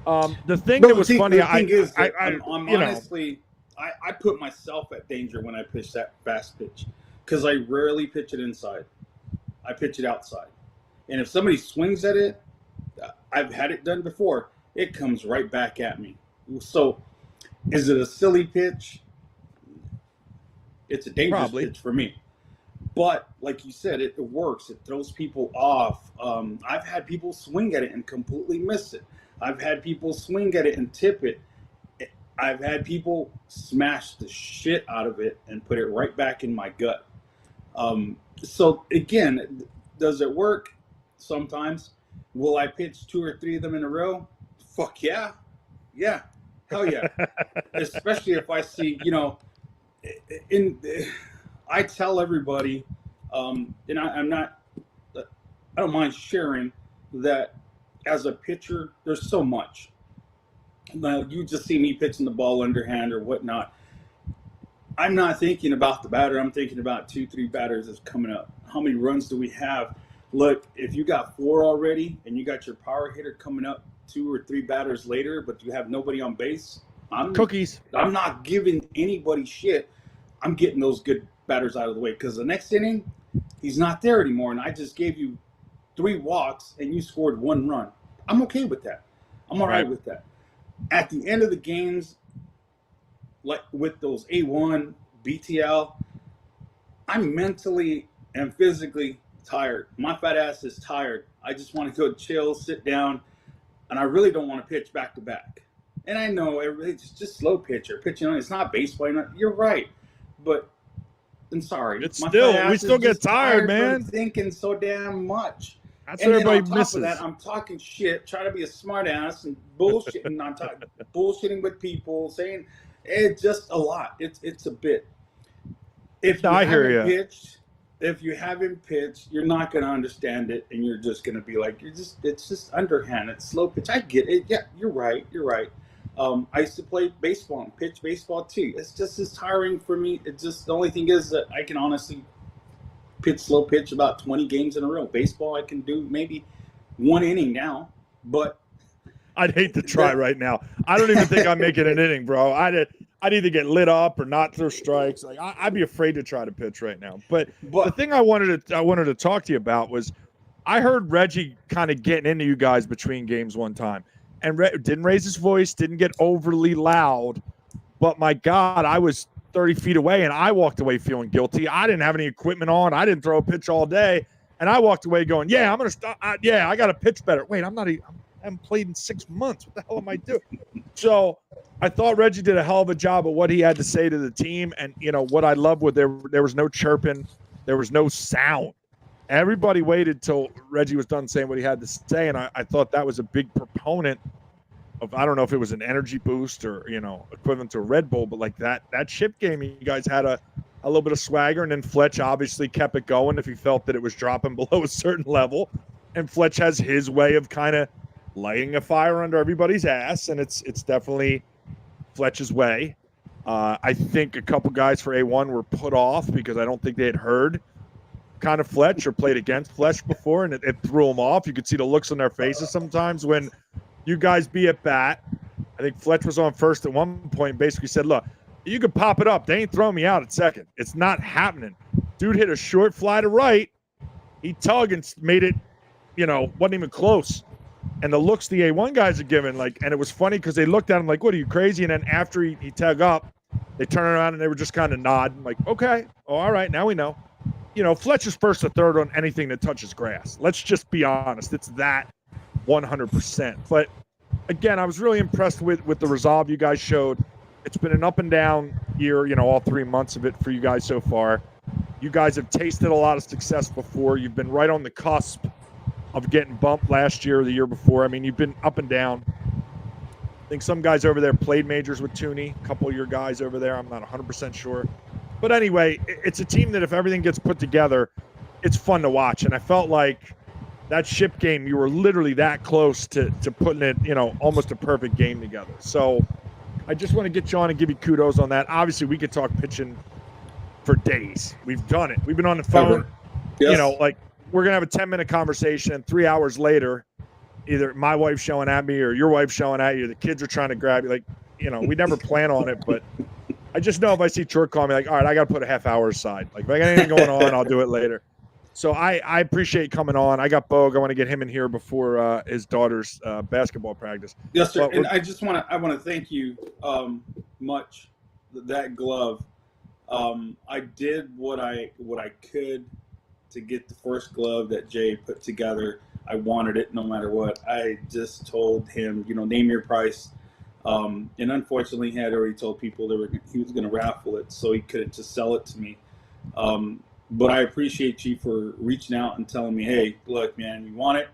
the thing that was funny, I'm honestly, I put myself at danger when I pitch that fast pitch because I rarely pitch it inside. I pitch it outside. And if somebody swings at it, I've had it done before, it comes right back at me. So is it a silly pitch? It's a dangerous pitch for me. But like you said, it works. It throws people off. I've had people swing at it and completely miss it. I've had people swing at it and tip it. I've had people smash the shit out of it and put it right back in my gut. So again, does it work? Sometimes. Will I pitch 2 or 3 of them in a row? Fuck yeah. Yeah. Hell yeah. Especially if I see, I tell everybody, and I don't mind sharing that as a pitcher, there's so much. Now, you just see me pitching the ball underhand or whatnot. I'm not thinking about the batter. I'm thinking about 2-3 batters that's coming up. How many runs do we have? Look, if you got 4 already and you got your power hitter coming up 2 or 3 batters later, but you have nobody on base, I'm not giving anybody shit. I'm getting those good batters out of the way because the next inning, he's not there anymore. And I just gave you 3 walks and you scored 1 run. I'm okay with that. I'm all right with that. At the end of the games, like with those A1, BTL, I'm mentally and physically tired. My fat ass is tired. I just want to go chill, sit down, and I really don't want to pitch back to back. And I know it's just slow pitcher pitching on. It's not baseball. You're right, but I'm sorry. We still get tired, man. Thinking so damn much. That's and what then everybody on top misses. of that, I'm talking shit, trying to be a smart ass and bullshitting. I'm bullshitting with people, saying it's just a lot. It's a bit. If you I hear haven't you. pitched, if you have him pitch, you're not going to understand it, and you're just going to be like, it's just underhand, it's slow pitch. I get it. Yeah, you're right. I used to play baseball and pitch baseball too. It's just as tiring for me. It's just the only thing is that I can honestly pitch slow pitch about 20 games in a row. Baseball, I can do maybe one inning now, but I'd hate to try right now. I don't even think I'm making an inning, bro. I'd either get lit up or not throw strikes. Like I'd be afraid to try to pitch right now. But the thing I wanted to talk to you about was I heard Reggie kind of getting into you guys between games one time, and didn't raise his voice, didn't get overly loud. But my God, I was 30 feet away, and I walked away feeling guilty. I didn't have any equipment on. I didn't throw a pitch all day, and I walked away going, "Yeah, I'm gonna stop. I got to pitch better." Wait, I haven't played in 6 months. What the hell am I doing? So I thought Reggie did a hell of a job of what he had to say to the team. And, what I love was there was no chirping. There was no sound. Everybody waited till Reggie was done saying what he had to say. And I thought that was a big proponent of, I don't know if it was an energy boost or, equivalent to a Red Bull, but like that chip game, you guys had a little bit of swagger. And then Fletch obviously kept it going if he felt that it was dropping below a certain level. And Fletch has his way of kind of lighting a fire under everybody's ass, and it's definitely Fletch's way. I think a couple guys for A1 were put off because I don't think they had heard kind of Fletch or played against Fletch before, and it threw them off. You could see the looks on their faces sometimes when you guys be at bat. I think Fletch was on first at one point and basically said, look, you can pop it up. They ain't throwing me out at second. It's not happening. Dude hit a short fly to right. He tugged and made it, wasn't even close. And the looks the A1 guys are giving, and it was funny because they looked at him like, what, are you crazy? And then after he tug up, they turn around and they were just kind of nodding like, okay, all right, now we know. Fletch is first or third on anything that touches grass. Let's just be honest. It's that 100%. But, again, I was really impressed with the resolve you guys showed. It's been an up and down year, all 3 months of it for you guys so far. You guys have tasted a lot of success before. You've been right on the cusp of getting bumped last year or the year before. I mean, you've been up and down. I think some guys over there played majors with Tooney. A couple of your guys over there, I'm not 100% sure. But anyway, it's a team that if everything gets put together, it's fun to watch. And I felt like that ship game, you were literally that close to putting it, almost a perfect game together. So I just want to get you on and give you kudos on that. Obviously, we could talk pitching for days. We've done it. We've been on the phone, Yes. We're going to have a 10-minute conversation, and 3 hours later, either my wife's showing at me or your wife's showing at you. The kids are trying to grab you. We never plan on it, but I just know if I see Troy call me, all right, I got to put a half hour aside. If I got anything going on, I'll do it later. So I appreciate coming on. I got Bogue. I want to get him in here before his daughter's basketball practice. Yes, sir. And I want to thank you much. That glove. I did what I could to get the first glove that Jay put together. I wanted it no matter what. I just told him, name your price. And unfortunately, he had already told people he was going to raffle it, so he couldn't just sell it to me. But I appreciate you for reaching out and telling me, hey, look, man, you want it?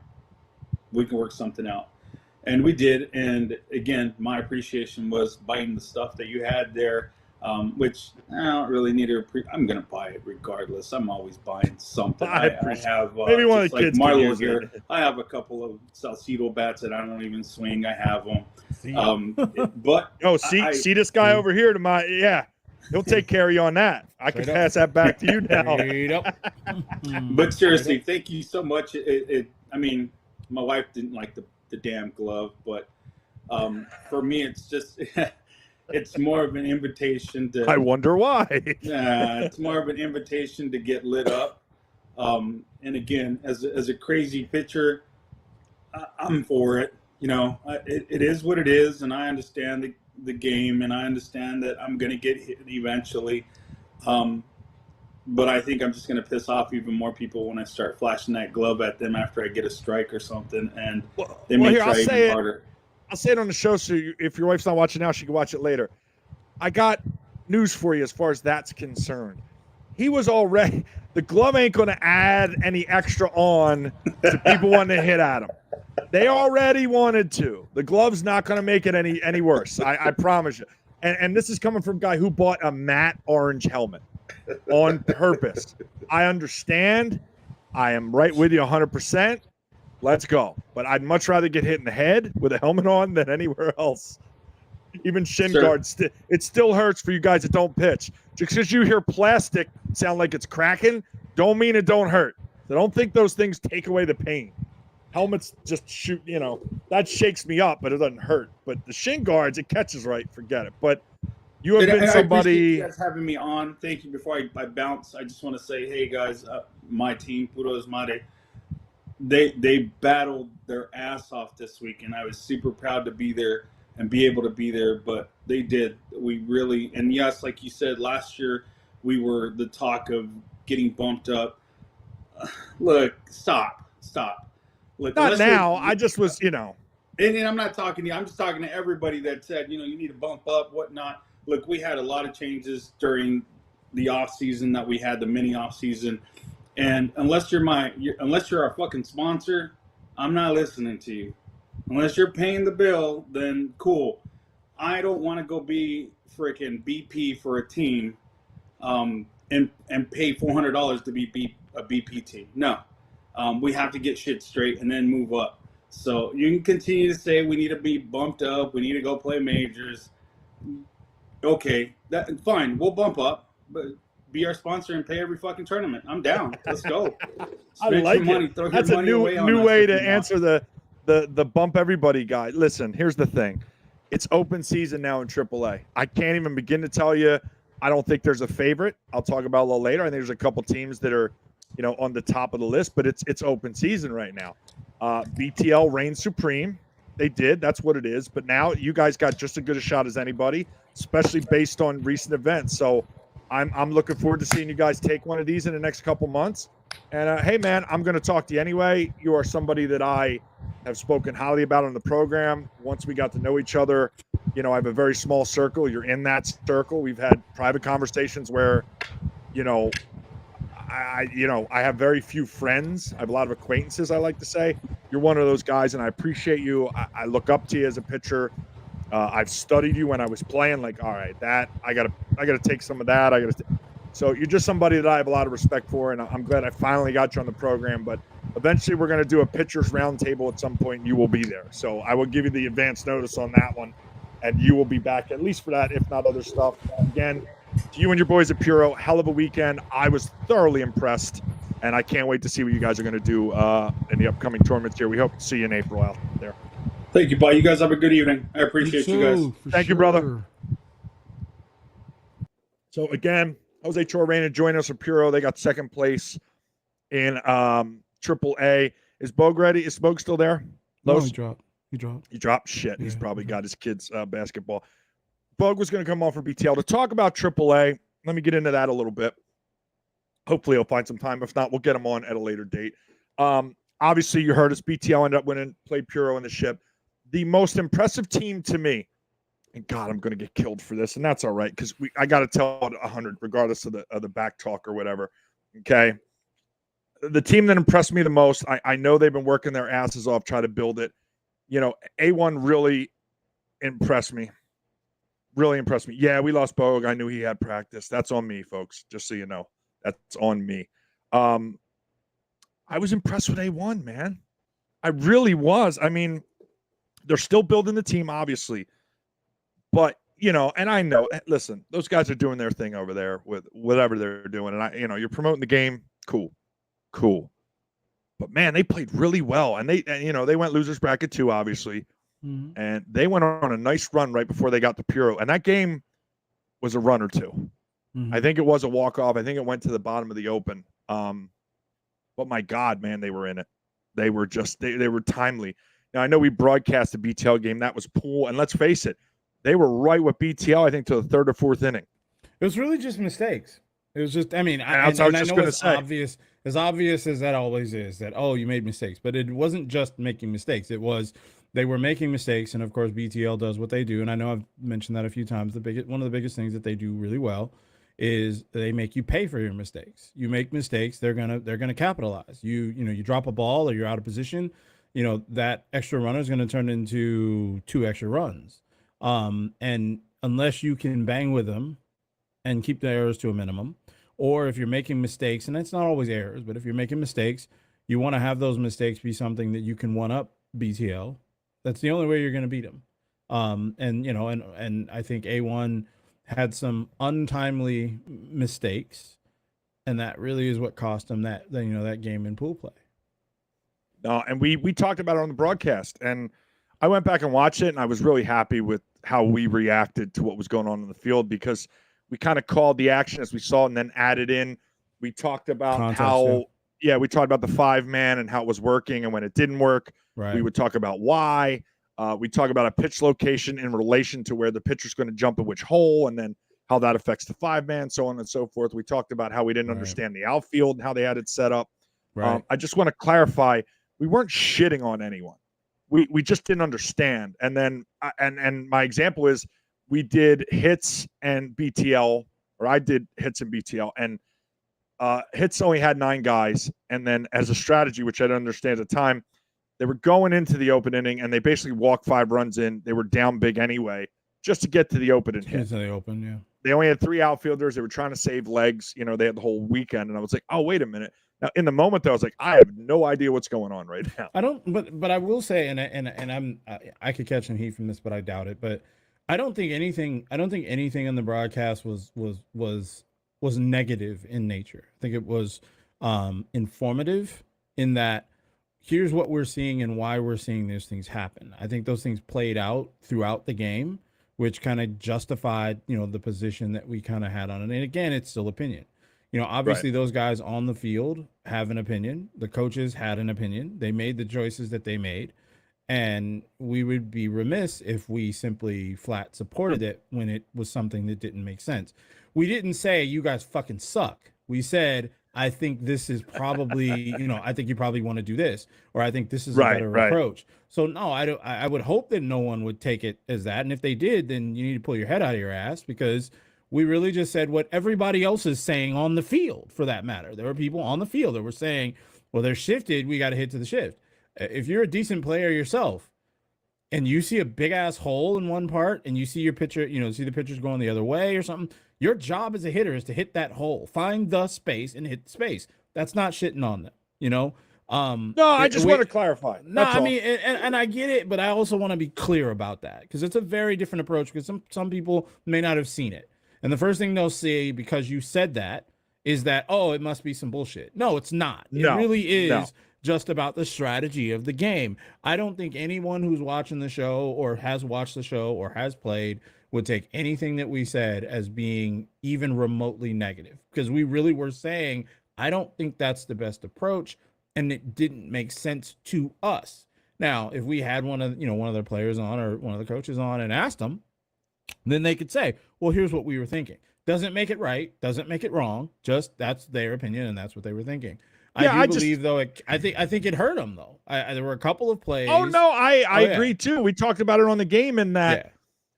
We can work something out. And we did. And again, my appreciation was buying the stuff that you had there. Which I don't really need to. I'm gonna buy it regardless. I'm always buying something. I have maybe one of the kids. Marlo here. I have a couple of Salcedo bats that I don't even swing. I have them. But see this guy over here to my he'll take care of you on that. I can pass that back to you now. But seriously, thank you so much. I mean, my wife didn't like the damn glove, but for me, it's just. It's more of an invitation to. I wonder why. It's more of an invitation to get lit up. And again, as a crazy pitcher, I'm for it. It is what it is, and I understand the game, and I understand that I'm going to get hit eventually. But I think I'm just going to piss off even more people when I start flashing that glove at them after I get a strike or something, and they may try even harder. I'll say it on the show, so if your wife's not watching now, she can watch it later. I got news for you as far as that's concerned. He was already – the glove ain't going to add any extra on to people wanting to hit at him. They already wanted to. The glove's not going to make it any worse. I promise you. And this is coming from a guy who bought a matte orange helmet. on purpose. I understand. I am right with you 100%. Let's go. But I'd much rather get hit in the head with a helmet on than anywhere else. Even shin Sure. guards, it still hurts for you guys that don't pitch. Just because you hear plastic sound like it's cracking, don't mean it don't hurt. So don't think those things take away the pain. Helmets just shoot, that shakes me up, but it doesn't hurt. But the shin guards, it catches right, forget it. But you have been I appreciate somebody. you guys having me on. Thank you. Before I bounce, I just want to say, hey guys, my team, Puros Mare, they battled their ass off this week, and I was super proud to be there and be able to be there. But they did. We really, and yes, like you said, last year we were the talk of getting bumped up. Look, stop. Look, Not unless now. you're- I just was, And I'm not talking to you. I'm just talking to everybody that said, you need to bump up, whatnot. Look, we had a lot of changes during the off season that we had, the mini off season, and unless you're our fucking sponsor, I'm not listening to you. Unless you're paying the bill, then cool. I don't want to go be freaking BP for a team, and pay $400 to be a BP team. No, we have to get shit straight and then move up. So you can continue to say we need to be bumped up. We need to go play majors. Okay, fine. We'll bump up, but be our sponsor and pay every fucking tournament. I'm down. Let's go. I Spend like some money. it. Throw your That's a money away on new us way if to you want. answer the bump everybody guy. Listen, here's the thing. It's open season now in AAA. I can't even begin to tell you. I don't think there's a favorite. I'll talk about a little later. I think there's a couple teams that are, on the top of the list, but it's open season right now. BTL reigns supreme. They did. That's what it is. But now you guys got just as good a shot as anybody, especially based on recent events. So I'm looking forward to seeing you guys take one of these in the next couple months. And hey, man, I'm going to talk to you anyway. You are somebody that I have spoken highly about on the program. Once we got to know each other, I have a very small circle. You're in that circle. We've had private conversations where, I have very few friends. I have a lot of acquaintances, I like to say. You're one of those guys, and I appreciate you. I look up to you as a pitcher. I've studied you when I was playing. Like, all right, I gotta take some of that. So you're just somebody that I have a lot of respect for, and I'm glad I finally got you on the program. But eventually, we're gonna do a pitchers roundtable at some point, and you will be there. So I will give you the advance notice on that one, and you will be back at least for that, if not other stuff. Again, to you and your boys at Puro, hell of a weekend. I was thoroughly impressed, and I can't wait to see what you guys are going to do in the upcoming tournaments here. We hope to see you in April out there. Thank you, bud. You guys have a good evening. I appreciate you guys. Thank you, brother. So again, Jose Chorrena joining us from Puro. They got second place in AAA. Is Bogue ready? Is Bogue still there? No, he dropped. He dropped. Shit. Yeah, He's probably got his kids' basketball. Bogue was going to come on for BTL to talk about AAA. Let me get into that a little bit. Hopefully he'll find some time. If not, we'll get him on at a later date. Obviously, you heard us. BTL ended up winning, played Puro in the ship. The most impressive team to me, and God, I'm going to get killed for this, and that's all right, because I got to tell it 100, regardless of the back talk or whatever. Okay? The team that impressed me the most, I know they've been working their asses off trying to build it. A1 really impressed me. Really impressed me. Yeah, we lost Bogue. I knew he had practice. That's on me, folks, just so you know. That's on me. I was impressed with A1, man. I really was. I mean, they're still building the team, obviously. But, and I know, listen, those guys are doing their thing over there with whatever they're doing. And you're promoting the game. Cool. But man, they played really well. And they went losers bracket 2, obviously. Mm-hmm. And they went on a nice run right before they got to Puro. And that game was a run or two. Mm-hmm. I think it was a walk-off. I think it went to the bottom of the open. But my God, man, they were in it. They were just, they were timely. Now, I know we broadcast the BTL game. That was Poole. And let's face it, they were right with BTL, I think, to the third or fourth inning. It was really just mistakes. It was just, I mean, I was just know gonna it's say. as obvious as that always is, that, oh, you made mistakes. But it wasn't just making mistakes. It was, they were making mistakes. And of course, BTL does what they do. And I know I've mentioned that a few times. One of the biggest things that they do really well is they make you pay for your mistakes. You make mistakes, they're gonna capitalize. You drop a ball or you're out of position, that extra runner is gonna turn into 2 extra runs. And unless you can bang with them and keep the errors to a minimum, or if you're making mistakes, and it's not always errors, but if you're making mistakes, you want to have those mistakes be something that you can one up BTL. That's the only way you're going to beat them. And you know, and I think A1 had some untimely mistakes, and that really is what cost him that game in pool play. No, and we talked about it on the broadcast, and I went back and watched it, and I was really happy with how we reacted to what was going on in the field, because we kind of called the action as we saw it and then added in. We talked about Context, we talked about the 5-man and how it was working, and when it didn't work, Right. we would talk about why. We talk about a pitch location in relation to where the pitcher's going to jump in which hole, and then how that affects the 5-man, so on and so forth. We talked about how we didn't understand the outfield and how they had it set up. Right. I just want to clarify, we weren't shitting on anyone. We just didn't understand. And then and my example is, we did hits and BTL, or I did hits and BTL, and hits only had 9 guys. And then as a strategy, which I didn't understand at the time, they were going into the open inning and they basically walked 5 runs in. They were down big anyway, just to get to the open and hit. To the open, yeah. They only had 3 outfielders. They were trying to save legs. You know, they had the whole weekend. And I was like, oh, wait a minute. Now, in the moment, though, I was like, I have no idea what's going on right now. I don't, but I will say, and I could catch some heat from this, but I doubt it. But I don't think anything in the broadcast was negative in nature. I think it was informative in that here's what we're seeing and why we're seeing those things happen. I think those things played out throughout the game, which kind of justified, the position that we kind of had on it. And again, it's still opinion. Obviously those guys on the field have an opinion. The coaches had an opinion. They made the choices that they made. And we would be remiss if we simply flat supported it when it was something that didn't make sense. We didn't say, you guys fucking suck. We said, I think this is probably, I think you probably want to do this, or I think this is a better approach. So no, I would hope that no one would take it as that. And if they did, then you need to pull your head out of your ass, because we really just said what everybody else is saying on the field, for that matter. There were people on the field that were saying, well, they're shifted, we got to hit to the shift. If you're a decent player yourself and you see a big ass hole in one part and you see your pitcher, see the pitcher's going the other way or something, your job as a hitter is to hit that hole, find the space and hit the space. That's not shitting on them, No, I just want to clarify. No, I mean, and I get it, but I also want to be clear about that, because it's a very different approach, because some people may not have seen it. And the first thing they'll say, because you said that, is that, oh, it must be some bullshit. No, it's not. It really is just about the strategy of the game. I don't think anyone who's watching the show or has watched the show or has played would take anything that we said as being even remotely negative, because we really were saying, I don't think that's the best approach, and it didn't make sense to us. Now, if we had one of their players on or one of the coaches on and asked them, then they could say, well, here's what we were thinking. Doesn't make it right, doesn't make it wrong, just that's their opinion and that's what they were thinking. Yeah, I believe though, I think it hurt them though. There were a couple of plays. Oh no, I agree too. We talked about it on the game, in that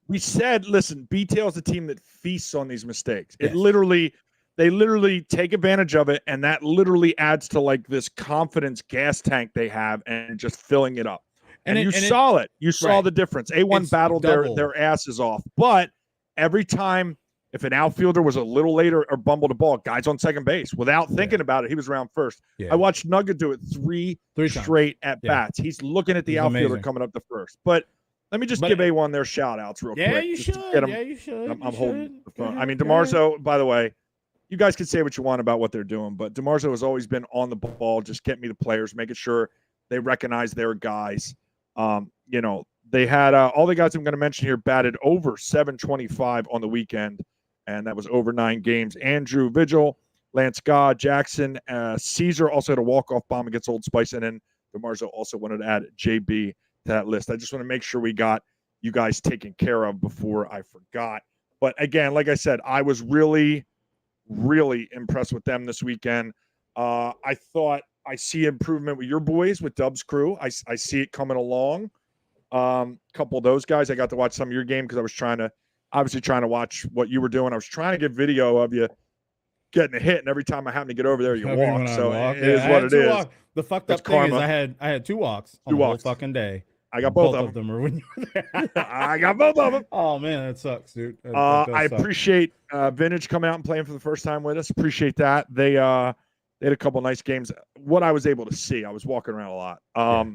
we said, listen, BTL is a team that feasts on these mistakes. They literally take advantage of it, and that literally adds to like this confidence gas tank they have, and just filling it up. And you saw it. You saw the difference. A1 battled their asses off. But every time, if an outfielder was a little later or bumbled a ball, guys on second base, without thinking about it, he was around first. Yeah. I watched Nugget do it three straight at bats. He's looking at the outfielder coming up to first. But let me just give A1 their shout outs real quick. You should. You should. I'm holding the phone. I mean, DeMarzo, by the way, you guys can say what you want about what they're doing, but DeMarzo has always been on the ball, just getting me the players, making sure they recognize their guys. They had all the guys I'm going to mention here batted over 725 on the weekend, and that was over 9 games. Andrew Vigil, Lance God, Jackson, Caesar also had a walk-off bomb against Old Spice, and then DeMarzo also wanted to add JB to that list. I just want to make sure we got you guys taken care of before I forgot. But again, like I said, I was really, really impressed with them this weekend. I thought I see improvement with your boys, with Dub's crew. I see it coming along. Couple of those guys, I got to watch some of your game because I was trying to watch what you were doing. I was trying to get video of you getting a hit, and every time I happen to get over there, you walk. So it is what it is. The fucked up thing is I had 2 walks on the whole fucking day. I got both of them. Are when you were there. I got both of them. Oh man, that sucks, dude. That does I suck. appreciate Vintage coming out and playing for the first time with us. Appreciate that. They had a couple nice games. What I was able to see, I was walking around a lot.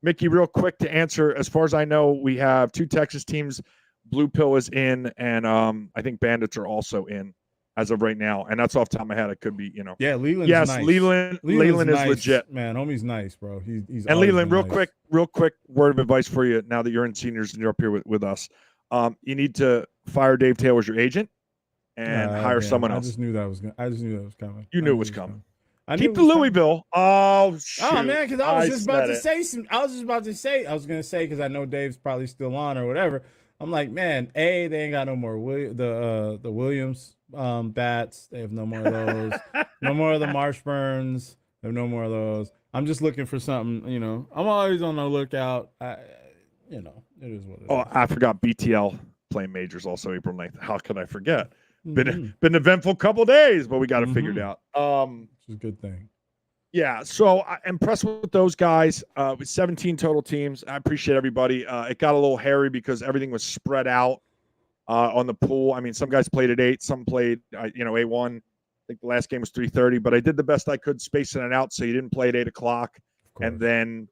Mickey, real quick to answer, as far as I know, we have 2 Texas teams. Blue Pill is in, and I think Bandits are also in as of right now. And that's off the top of my head. It could be, Yeah, Leland's yes, nice. Leland is nice, legit. Man, homie's nice, bro. He's And always Leland, been nice. real quick word of advice for you now that you're in seniors and you're up here with us. You need to fire Dave Taylor as your agent and hire someone else. I just knew that was coming. You knew it was coming. I Keep knew the it was coming. Louisville. Oh, shoot. Oh man, because I was just about to said say I was gonna say because I know Dave's probably still on or whatever. I'm like, man, they ain't got no more the Williams bats. They have no more of those. No more of the Marshburns. They have no more of those. I'm just looking for something. I'm always on the lookout. It is what it is. Oh, I forgot BTL playing majors also April 9th. How could I forget? Mhm. Been an eventful couple days, but we got it figured Mhm. out. Which is a good thing. Yeah, so I'm impressed with those guys. With 17 total teams, I appreciate everybody. It got a little hairy because everything was spread out on the pool. I mean, some guys played at 8, some played, A1. I think the last game was 3:30, but I did the best I could spacing it out so you didn't play at 8 o'clock and then,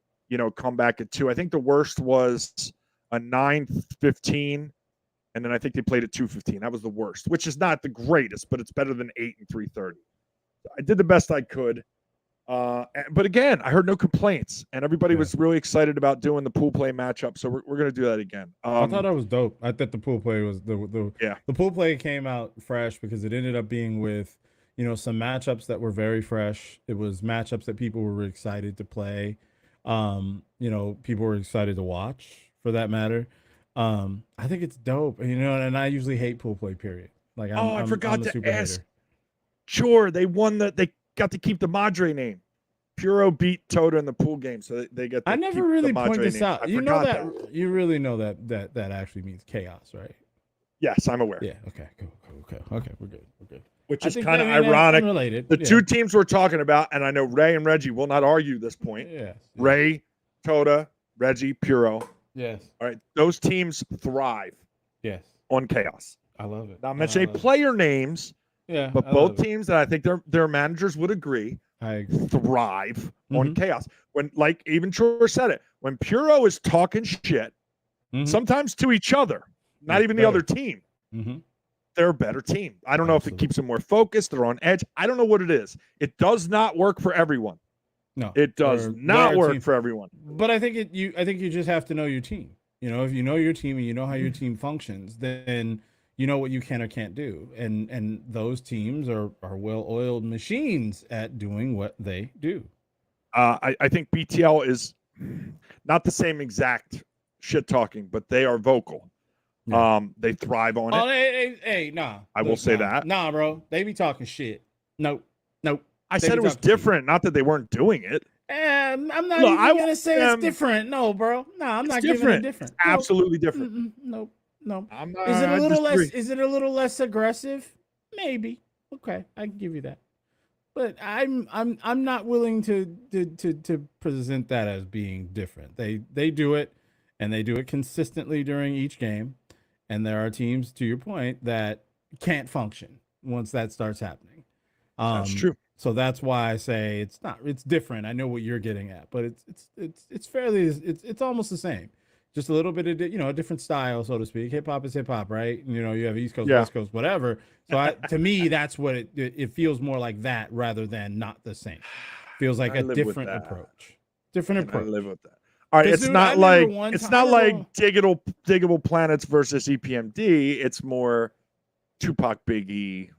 come back at 2. I think the worst was a 9:15, and then I think they played at 2:15. That was the worst, which is not the greatest, but it's better than 8 and 3:30. I did the best I could. But again, I heard no complaints, and everybody was really excited about doing the pool play matchup. So we're going to do that again. I thought that was dope. I thought the pool play was Yeah. The pool play came out fresh because it ended up being with some matchups that were very fresh. It was matchups that people were excited to play. People were excited to watch for that matter. I think it's dope. And I usually hate pool play. Period. Like I forgot I'm a to super ask. hater. Sure, they won they got to keep the Madre name. Puro beat Tota in the pool game, so they get to I keep never the really point Madre this name. out. I You know forgot that you really know that actually means chaos, right? Yes, I'm aware. Yeah. Okay. Cool. Okay. We're good. Which I is think kind of that's ironic. unrelated. The Yeah. 2 teams we're talking about, and I know Ray and Reggie will not argue this point. Yes. Ray, Tota, Reggie, Puro. Yes. All right, those teams thrive Yes. on chaos. I love it. Not I'm mentioning player names, Yeah. but I both love it. teams, and I think their managers would agree, I agree. thrive on Mhm. chaos. When, like even Chor said it, when Puro is talking shit, Mhm. sometimes to each other, not It's even better. the other team, Mhm. they're a better team. I don't know if it Absolutely. keeps them more focused, they're on edge. I don't know what it is. It does not work for everyone. No. It does They're not a work team. for everyone. But I think you just have to know your team. If you know your team and you know how your team functions, then you know what you can or can't do. And those teams are well-oiled machines at doing what they do. I think BTL is not the same exact shit talking, but they are vocal. Yeah. They thrive on Oh, it. hey, nah. I will say that. Nah, bro. They be talking shit. Nope. I they said be it was talking shit. different, not that they weren't doing it. I'm not Look, even I gonna want say them- it's different. No, bro. No, I'm It's not giving different. it different. Absolutely different. Nope. No. I'm Is it a I little less? disagree. Is it a little less aggressive? Maybe. Okay, I can give you that. But I'm not willing to present that as being different. They do it, and they do it consistently during each game. And there are teams, to your point, that can't function once that starts happening. That's true. So that's why I say it's different. I know what you're getting at, but it's fairly it's almost the same. Just a little bit of a different style, so to speak. Hip hop is hip hop, right? You have East Coast, Yeah. West Coast, whatever. So to me, that's what it feels more like that rather than not the same. Feels like I a live with different that. approach. Different I approach. live with that. All right, 'Cause, it's dude, not I like remember one it's time- not I like remember- Diggable Planets versus EPMD. It's more Tupac, Biggie.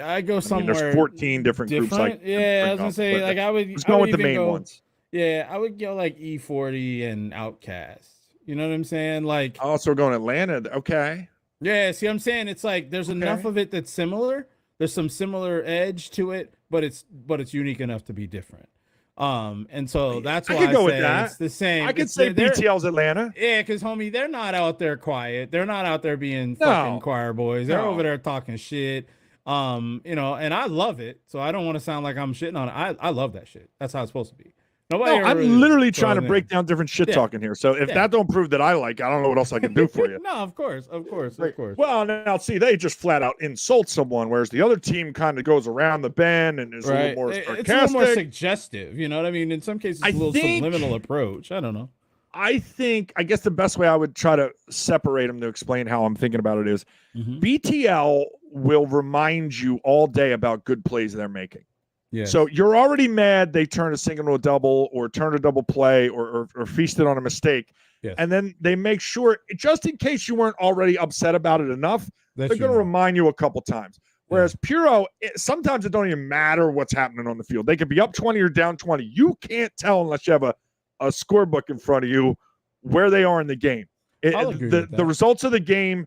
I go somewhere. there's 14 different groups like Yeah, I was gonna say like I would. Let's I go would with the even main go- ones. Yeah, I would go like E40 and Outkast. You know what I'm saying? Like, Also, we're going Atlanta. Okay. yeah. See, what I'm saying it's like there's enough of it that's similar. There's some similar edge to it, but it's unique enough to be different. And so that's I why could I go with say that. it's the same. I could It's- say they're- BTL's Atlanta. Yeah, because homie, they're not out there quiet. They're not out there being fucking No. choir boys. They're No. over there talking shit. And I love it. So I don't want to sound like I'm shitting on it. I love that shit. That's how it's supposed to be. Nobody No, ever I'm really literally throws trying to in. break down different shit Yeah. talking here. So if Yeah. that don't prove that I like, I don't know what else I can do for you. No, of course. Well, now see, they just flat out insult someone, whereas the other team kind of goes around the bend and is a little Right. more It's a little sarcastic. more suggestive. You know what I mean? In some cases, I a little think- subliminal approach. I don't know. I guess the best way I would try to separate them to explain how I'm thinking about it is Mhm. BTL will remind you all day about good plays they're making. Yeah. So you're already mad they turn a single to a double or turn a double play or feasted on a mistake. Yes. And then they make sure, just in case you weren't already upset about it enough, they're going to remind you a couple times. Whereas Puro, sometimes it don't even matter what's happening on the field. They could be up 20 or down 20. You can't tell unless you have a scorebook in front of you where they are in the game. I'll agree with that. The results of the game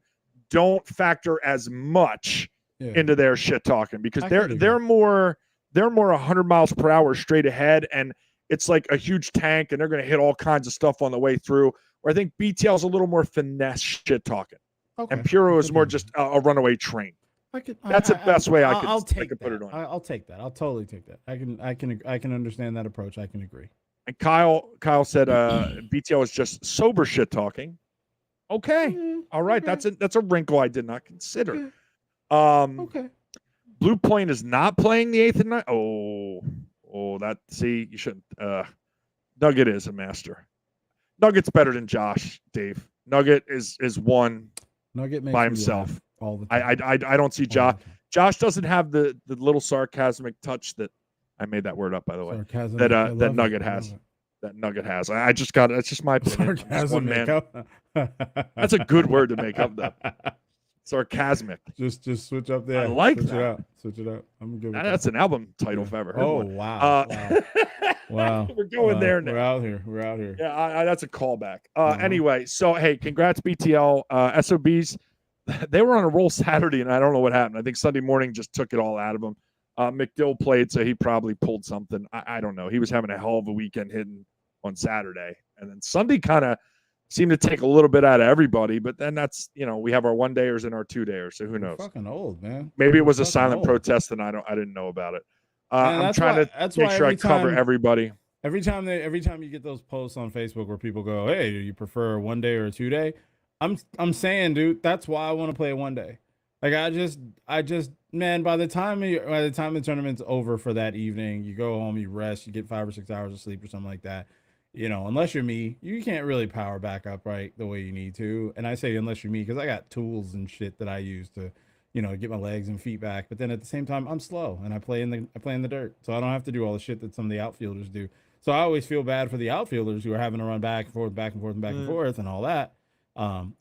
don't factor as much into their shit talking because they're more 100 miles per hour straight ahead, and it's like a huge tank, and they're going to hit all kinds of stuff on the way through. Where I think BTL is a little more finesse shit talking, and Puro is more just a runaway train. That's the best way I could put it on. I'll take that. I'll totally take that. I can understand that approach. I can agree. And Kyle said BTL is just sober shit talking. Okay. All right. Okay. That's a wrinkle I did not consider. Okay. Blue Point is not playing the 8th and 9th. You shouldn't. Nugget is a master. Nugget's better than Josh, Dave. Nugget is one Nugget makes by me himself. laugh all the time. I don't see Josh. All the time. Josh doesn't have the little sarcasmic touch that I made that word up, by the way. Sarcasm. That I love Nugget it. I has. love it. That Nugget has. I just got it. That's just my opinion. Just Sarcasm one man. makeup. That's a good word to make up, though. Sarcasmic. Just switch up there. I like switch that. It out. Switch it up. I'm good. With That's an album title if I ever heard Oh one. wow! Wow! We're going there now. We're out here. Yeah, that's a callback. Anyway, so hey, congrats BTL. SOBs, they were on a roll Saturday, and I don't know what happened. I think Sunday morning just took it all out of them. McDill played, so he probably pulled something. I don't know. He was having a hell of a weekend hitting on Saturday, and then Sunday kind of seemed to take a little bit out of everybody. But then that's we have our 1-dayers and our 2-dayers, so who knows? We're fucking old, man. Maybe it was a Fucking silent old. protest, and I didn't know about it. Man, I'm trying to make sure I cover everybody. Every time you get those posts on Facebook where people go, "Hey, do you prefer a 1-day or a 2-day?" I'm saying, dude, that's why I want to play a 1-day. Like I just man, by the time the tournament's over for that evening, you go home, you rest, you get 5 or 6 hours of sleep or something like that. Unless you're me, you can't really power back up right the way you need to. And I say unless you're me because I got tools and shit that I use to, get my legs and feet back. But then at the same time, I'm slow and I play in the dirt, so I don't have to do all the shit that some of the outfielders do. So I always feel bad for the outfielders who are having to run back and forth, back and forth, and back and forth, and all that.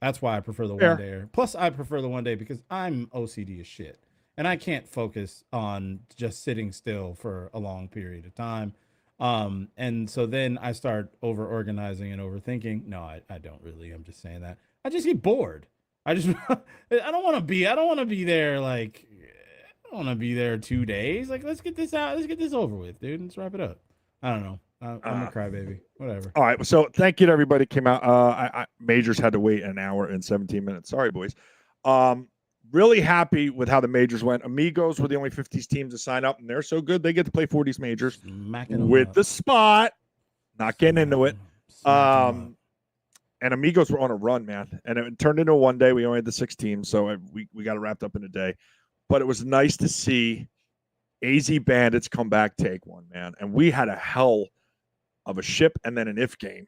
That's why I prefer the 1-day. Plus, I prefer the 1-day because I'm OCD as shit, and I can't focus on just sitting still for a long period of time. And so then I start over organizing and overthinking. No, I don't really. I'm just saying that. I just get bored. I don't want to be there. Like, I don't want to be there 2 days. Like, let's get this out. Let's get this over with, dude. Let's wrap it up. I don't know. I'm a crybaby. Whatever. All right. So thank you to everybody who came out. Majors had to wait an hour and 17 minutes. Sorry, boys. Really happy with how the majors went. Amigos were the only 50s teams to sign up, and they're so good they get to play 40s majors with the spot. Not getting into it. And Amigos were on a run, man. And it turned into a 1-day. We only had the 6 teams, so we got it wrapped up in a day. But it was nice to see AZ Bandits come back, take one, man. And we had a hell of a ship and then an if game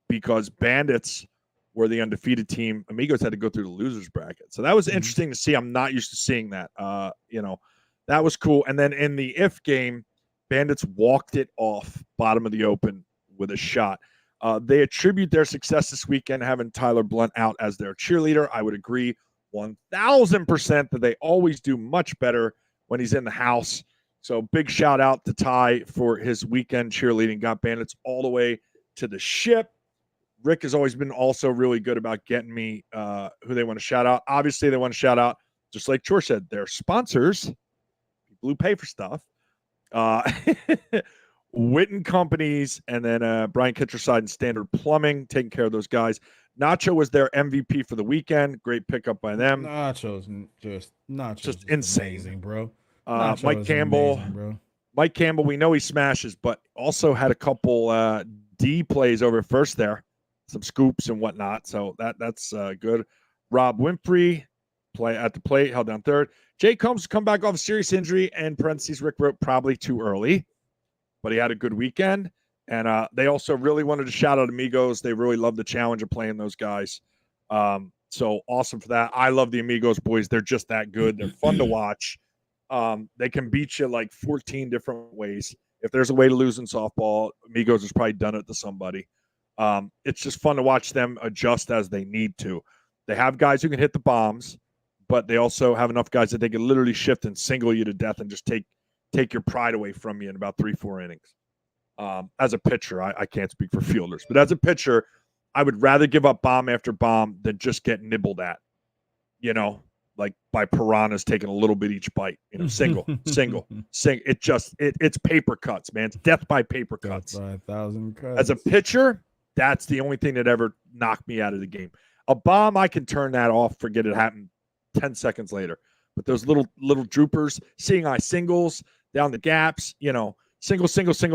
because Bandits were the undefeated team. Amigos had to go through the losers bracket. So that was interesting to see. I'm not used to seeing that. That was cool. And then in the if game, Bandits walked it off bottom of the open with a shot. They attribute their success this weekend having Tyler Blunt out as their cheerleader. I would agree 1,000% that they always do much better when he's in the house. So big shout out to Ty for his weekend cheerleading. Got Bandits all the way to the ship. Rick has always been also really good about getting me who they want to shout out. Obviously, they want to shout out, just like Chor said, their sponsors, people who pay for stuff. Witten Companies, and then Brian Kitcherside and Standard Plumbing, taking care of those guys. Nacho was their MVP for the weekend. Great pickup by them. Nacho's just insane, amazing, bro. Mike Campbell, amazing, bro. Mike Campbell, we know he smashes, but also had a couple D plays over first there, some scoops and whatnot. So that's good. Rob Winfrey, play at the plate, held down third. Jay Combs come back off a serious injury, and parentheses, Rick wrote probably too early, but he had a good weekend. And they also really wanted to shout out Amigos. They really love the challenge of playing those guys. So awesome for that. I love the Amigos boys. They're just that good. They're fun to watch. They can beat you like 14 different ways. If there's a way to lose in softball, Amigos has probably done it to somebody. It's just fun to watch them adjust as they need to. They have guys who can hit the bombs, but they also have enough guys that they can literally shift and single you to death and just take your pride away from you in about 3-4 innings. As a pitcher, I can't speak for fielders, but as a pitcher, I would rather give up bomb after bomb than just get nibbled at, like by piranhas taking a little bit each bite, single. It's paper cuts, man. It's death by paper cuts. Death by 1,000 cuts. As a pitcher, that's the only thing that ever knocked me out of the game. A bomb, I can turn that off, forget it happened 10 seconds later. But those little droopers, seeing eye singles down the gaps, single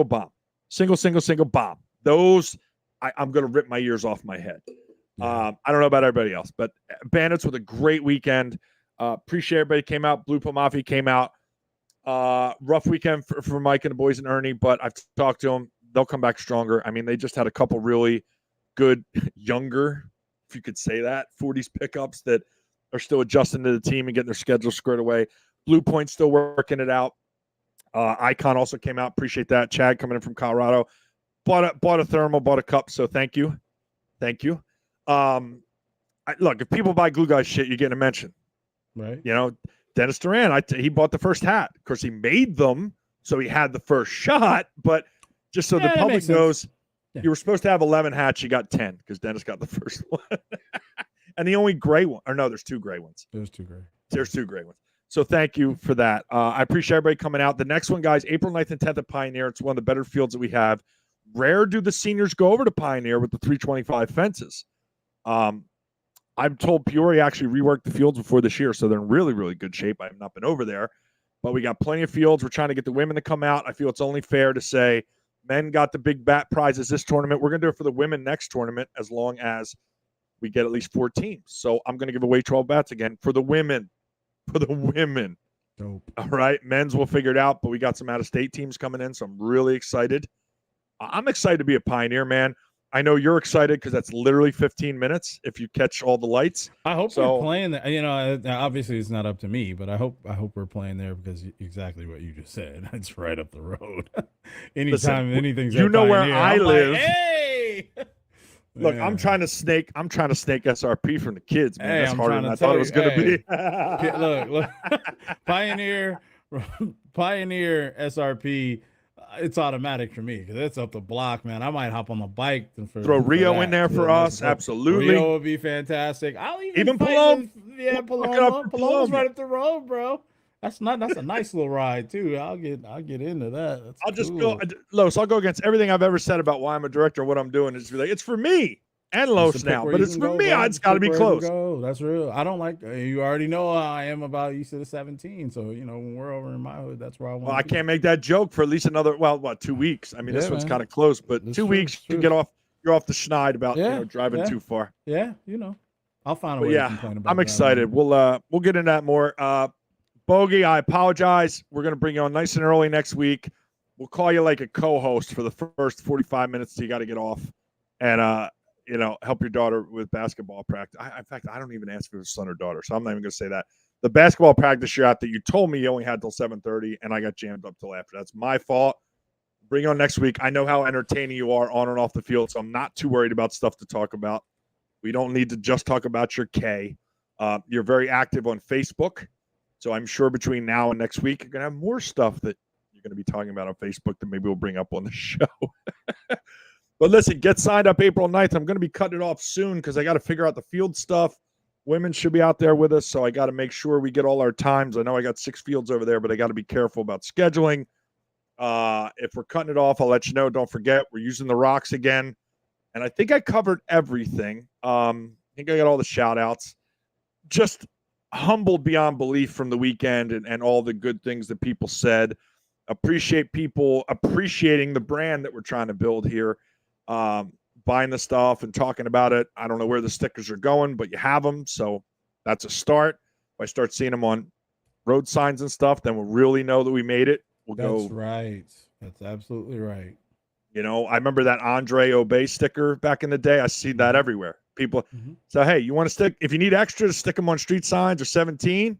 bomb. Single bomb. Those, I'm going to rip my ears off my head. I don't know about everybody else, but Bandits with a great weekend. Appreciate everybody came out. Blue Pill Mafia came out. Rough weekend for Mike and the boys and Ernie, but I've talked to them. They'll come back stronger. I mean, they just had a couple really good younger, if you could say that, 40s pickups that are still adjusting to the team and getting their schedule squared away. Blue Point's still working it out. Icon also came out. Appreciate that. Chad coming in from Colorado. Bought a thermal, bought a cup, so thank you. Look, if people buy Glue Guys shit, you're getting a mention. Right. Dennis Duran, he bought the first hat. Of course, he made them, so he had the first shot, but just so the public knows, you were supposed to have 11 hats. You got 10 because Dennis got the first one. And the only gray one, or no, there's 2 gray ones. There's 2 gray. There's 2 gray ones. So thank you for that. I appreciate everybody coming out. The next one, guys, April 9th and 10th at Pioneer. It's one of the better fields that we have. Rare do the seniors go over to Pioneer with the 325 fences. I'm told Peoria actually reworked the fields before this year, so they're in really, really good shape. I have not been over there, but we got plenty of fields. We're trying to get the women to come out. I feel it's only fair to say men got the big bat prizes this tournament. We're going to do it for the women next tournament as long as we get at least 4 teams. So I'm going to give away 12 bats again for the women. Dope. All right. Men's we'll figure it out, but we got some out-of-state teams coming in, so I'm really excited. I'm excited to be a Pioneer, man. I know you're excited because that's literally 15 minutes if you catch all the lights. I hope we're playing that. Obviously it's not up to me, but I hope we're playing there because exactly what you just said. It's right up the road. Anytime anything's where Pioneer, I live. like, hey! Look, I'm trying to snake SRP from the kids, man. Hey, That's I'm harder trying than to I thought it was going to tell be. Look, Pioneer SRP. It's automatic for me because it's up the block, man. I might hop on the bike and throw Rio in there for us. Absolutely, Rio would be fantastic. I'll even Paloma. Paloma's right up the road, bro. That's a nice little ride too. I'll get into that. That's just go, Los. I'll go against everything I've ever said about why I'm a director and what I'm doing. It's like it's for me and Los now, but it's for me. It's got to be close. That's real. I don't like. You already know how I am about East of the 17. So when we're over in my hood, that's where I want. Well, I can't make that joke for at least another 2 weeks. I mean, this one's kind of close, but that's 2 weeks you get off. You're off the schneid about driving too far. Yeah, I'll find a way to complain about. I'm excited. We'll get into that more. Bogey, I apologize. We're going to bring you on nice and early next week. We'll call you like a co-host for the first 45 minutes so you got to get off and, help your daughter with basketball practice. In fact, I don't even ask if it was son or daughter, so I'm not even going to say that. The basketball practice you're at that you told me you only had till 7:30, and I got jammed up till after. That's my fault. Bring you on next week. I know how entertaining you are on and off the field, so I'm not too worried about stuff to talk about. We don't need to just talk about your K. You're very active on Facebook. So I'm sure between now and next week, you're going to have more stuff that you're going to be talking about on Facebook that maybe we'll bring up on the show. But listen, get signed up April 9th. I'm going to be cutting it off soon because I got to figure out the field stuff. Women should be out there with us, so I got to make sure we get all our times. I know I got 6 fields over there, but I got to be careful about scheduling. If we're cutting it off, I'll let you know. Don't forget, we're using the rocks again. And I think I covered everything. I think I got all the shout-outs. Just humbled beyond belief from the weekend and all the good things that people said. appreciate people appreciating the brand that we're trying to build here. Buying the stuff and talking about it. I don't know where the stickers are going, but you have them. So that's a start. If I start seeing them on road signs and stuff, then we'll really know that we made it. That's right. That's absolutely right. You know, I remember that Andre Obey sticker back in the day. I see that everywhere. People say, hey, you want to stick? If you need extra to stick them on street signs or 17,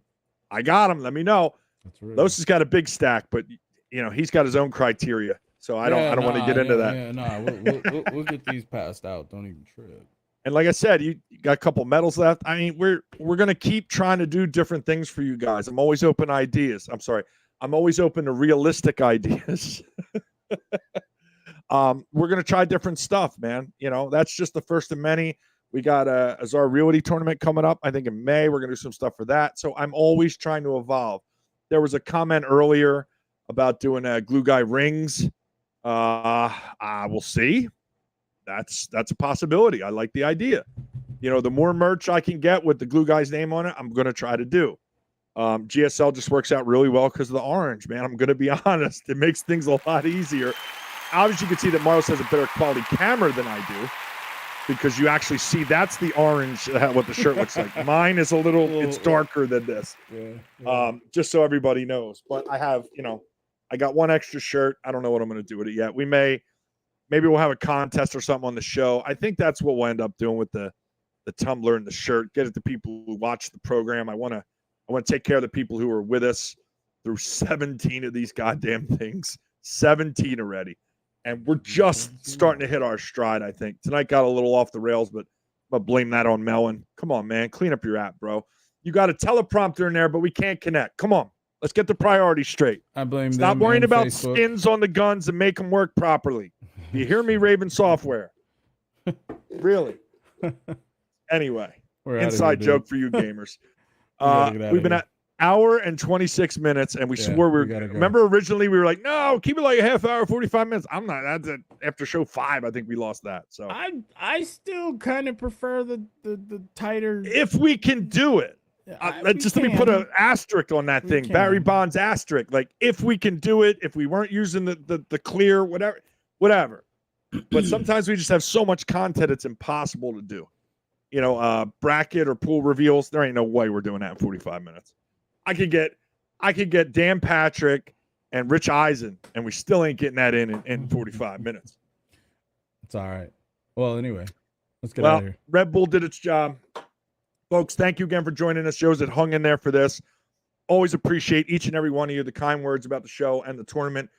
I got them. Let me know. That's right. Los has got a big stack, but, you know, he's got his own criteria. So I don't want to get into that. Yeah, no, we'll get these passed out. Don't even trip. And like I said, you got a couple medals left. I mean, we're going to keep trying to do different things for you guys. I'm always open to ideas. I'm always open to realistic ideas. We're going to try different stuff, man. You know, that's just the first of many. We got a Azar Realty tournament coming up. I think in May, we're going to do some stuff for that. So I'm always trying to evolve. There was a comment earlier about doing glue guy rings. We'll see. That's a possibility. I like the idea. You know, the more merch I can get with the glue guy's name on it, I'm going to try to do. GSL just works out really well because of the orange, man. I'm going to be honest. It makes things a lot easier. Obviously, you can see that Marlos has a better quality camera than I do because you actually see that's the orange, what the shirt looks like. Mine is it's darker than this. Yeah. Just so everybody knows. But I have, you know, I got one extra shirt. I don't know what I'm going to do with it yet. Maybe we'll have a contest or something on the show. I think that's what we'll end up doing with the tumbler and the shirt. Get it to people who watch the program. I want to take care of the people who are with us through 17 of these goddamn things. 17 already. And we're just starting to hit our stride, I think. Tonight got a little off the rails, but I'm going to blame that on Melon. Come on, man. Clean up your app, bro. You got a teleprompter in there, but we can't connect. Come on. Let's get the priorities straight. I blame them. Stop worrying about Facebook. skins on the guns and make them work properly. You hear me, Raven Software? Really? Anyway, inside joke for you gamers. We've been at hour and 26 minutes, and we swore we were going to go. Remember, originally we were like, no, keep it like a half hour, 45 minutes. I'm not. That's it. After show 5, I think we lost that. So I still kind of prefer the tighter. If we can do it. Let me put an asterisk on that thing. Barry Bonds asterisk. Like, if we can do it, if we weren't using the clear, whatever. But sometimes we just have so much content, it's impossible to do. You know, bracket or pool reveals. There ain't no way we're doing that in 45 minutes. I could get Dan Patrick and Rich Eisen, and we still ain't getting that in 45 minutes. It's all right. Well, anyway, let's get out of here. Red Bull did its job. Folks, thank you again for joining us. Shows that hung in there for this. Always appreciate each and every one of you, the kind words about the show and the tournament.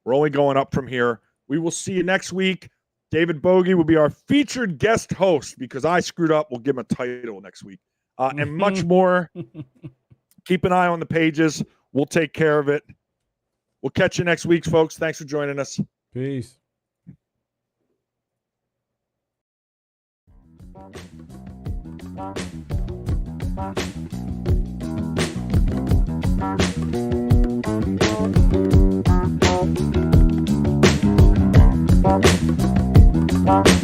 We're only going up from here. We will see you next week. David Bogey will be our featured guest host because I screwed up. We'll give him a title next week. And much more. Keep an eye on the pages. We'll take care of it. We'll catch you next week, folks. Thanks for joining us. Peace. Bye.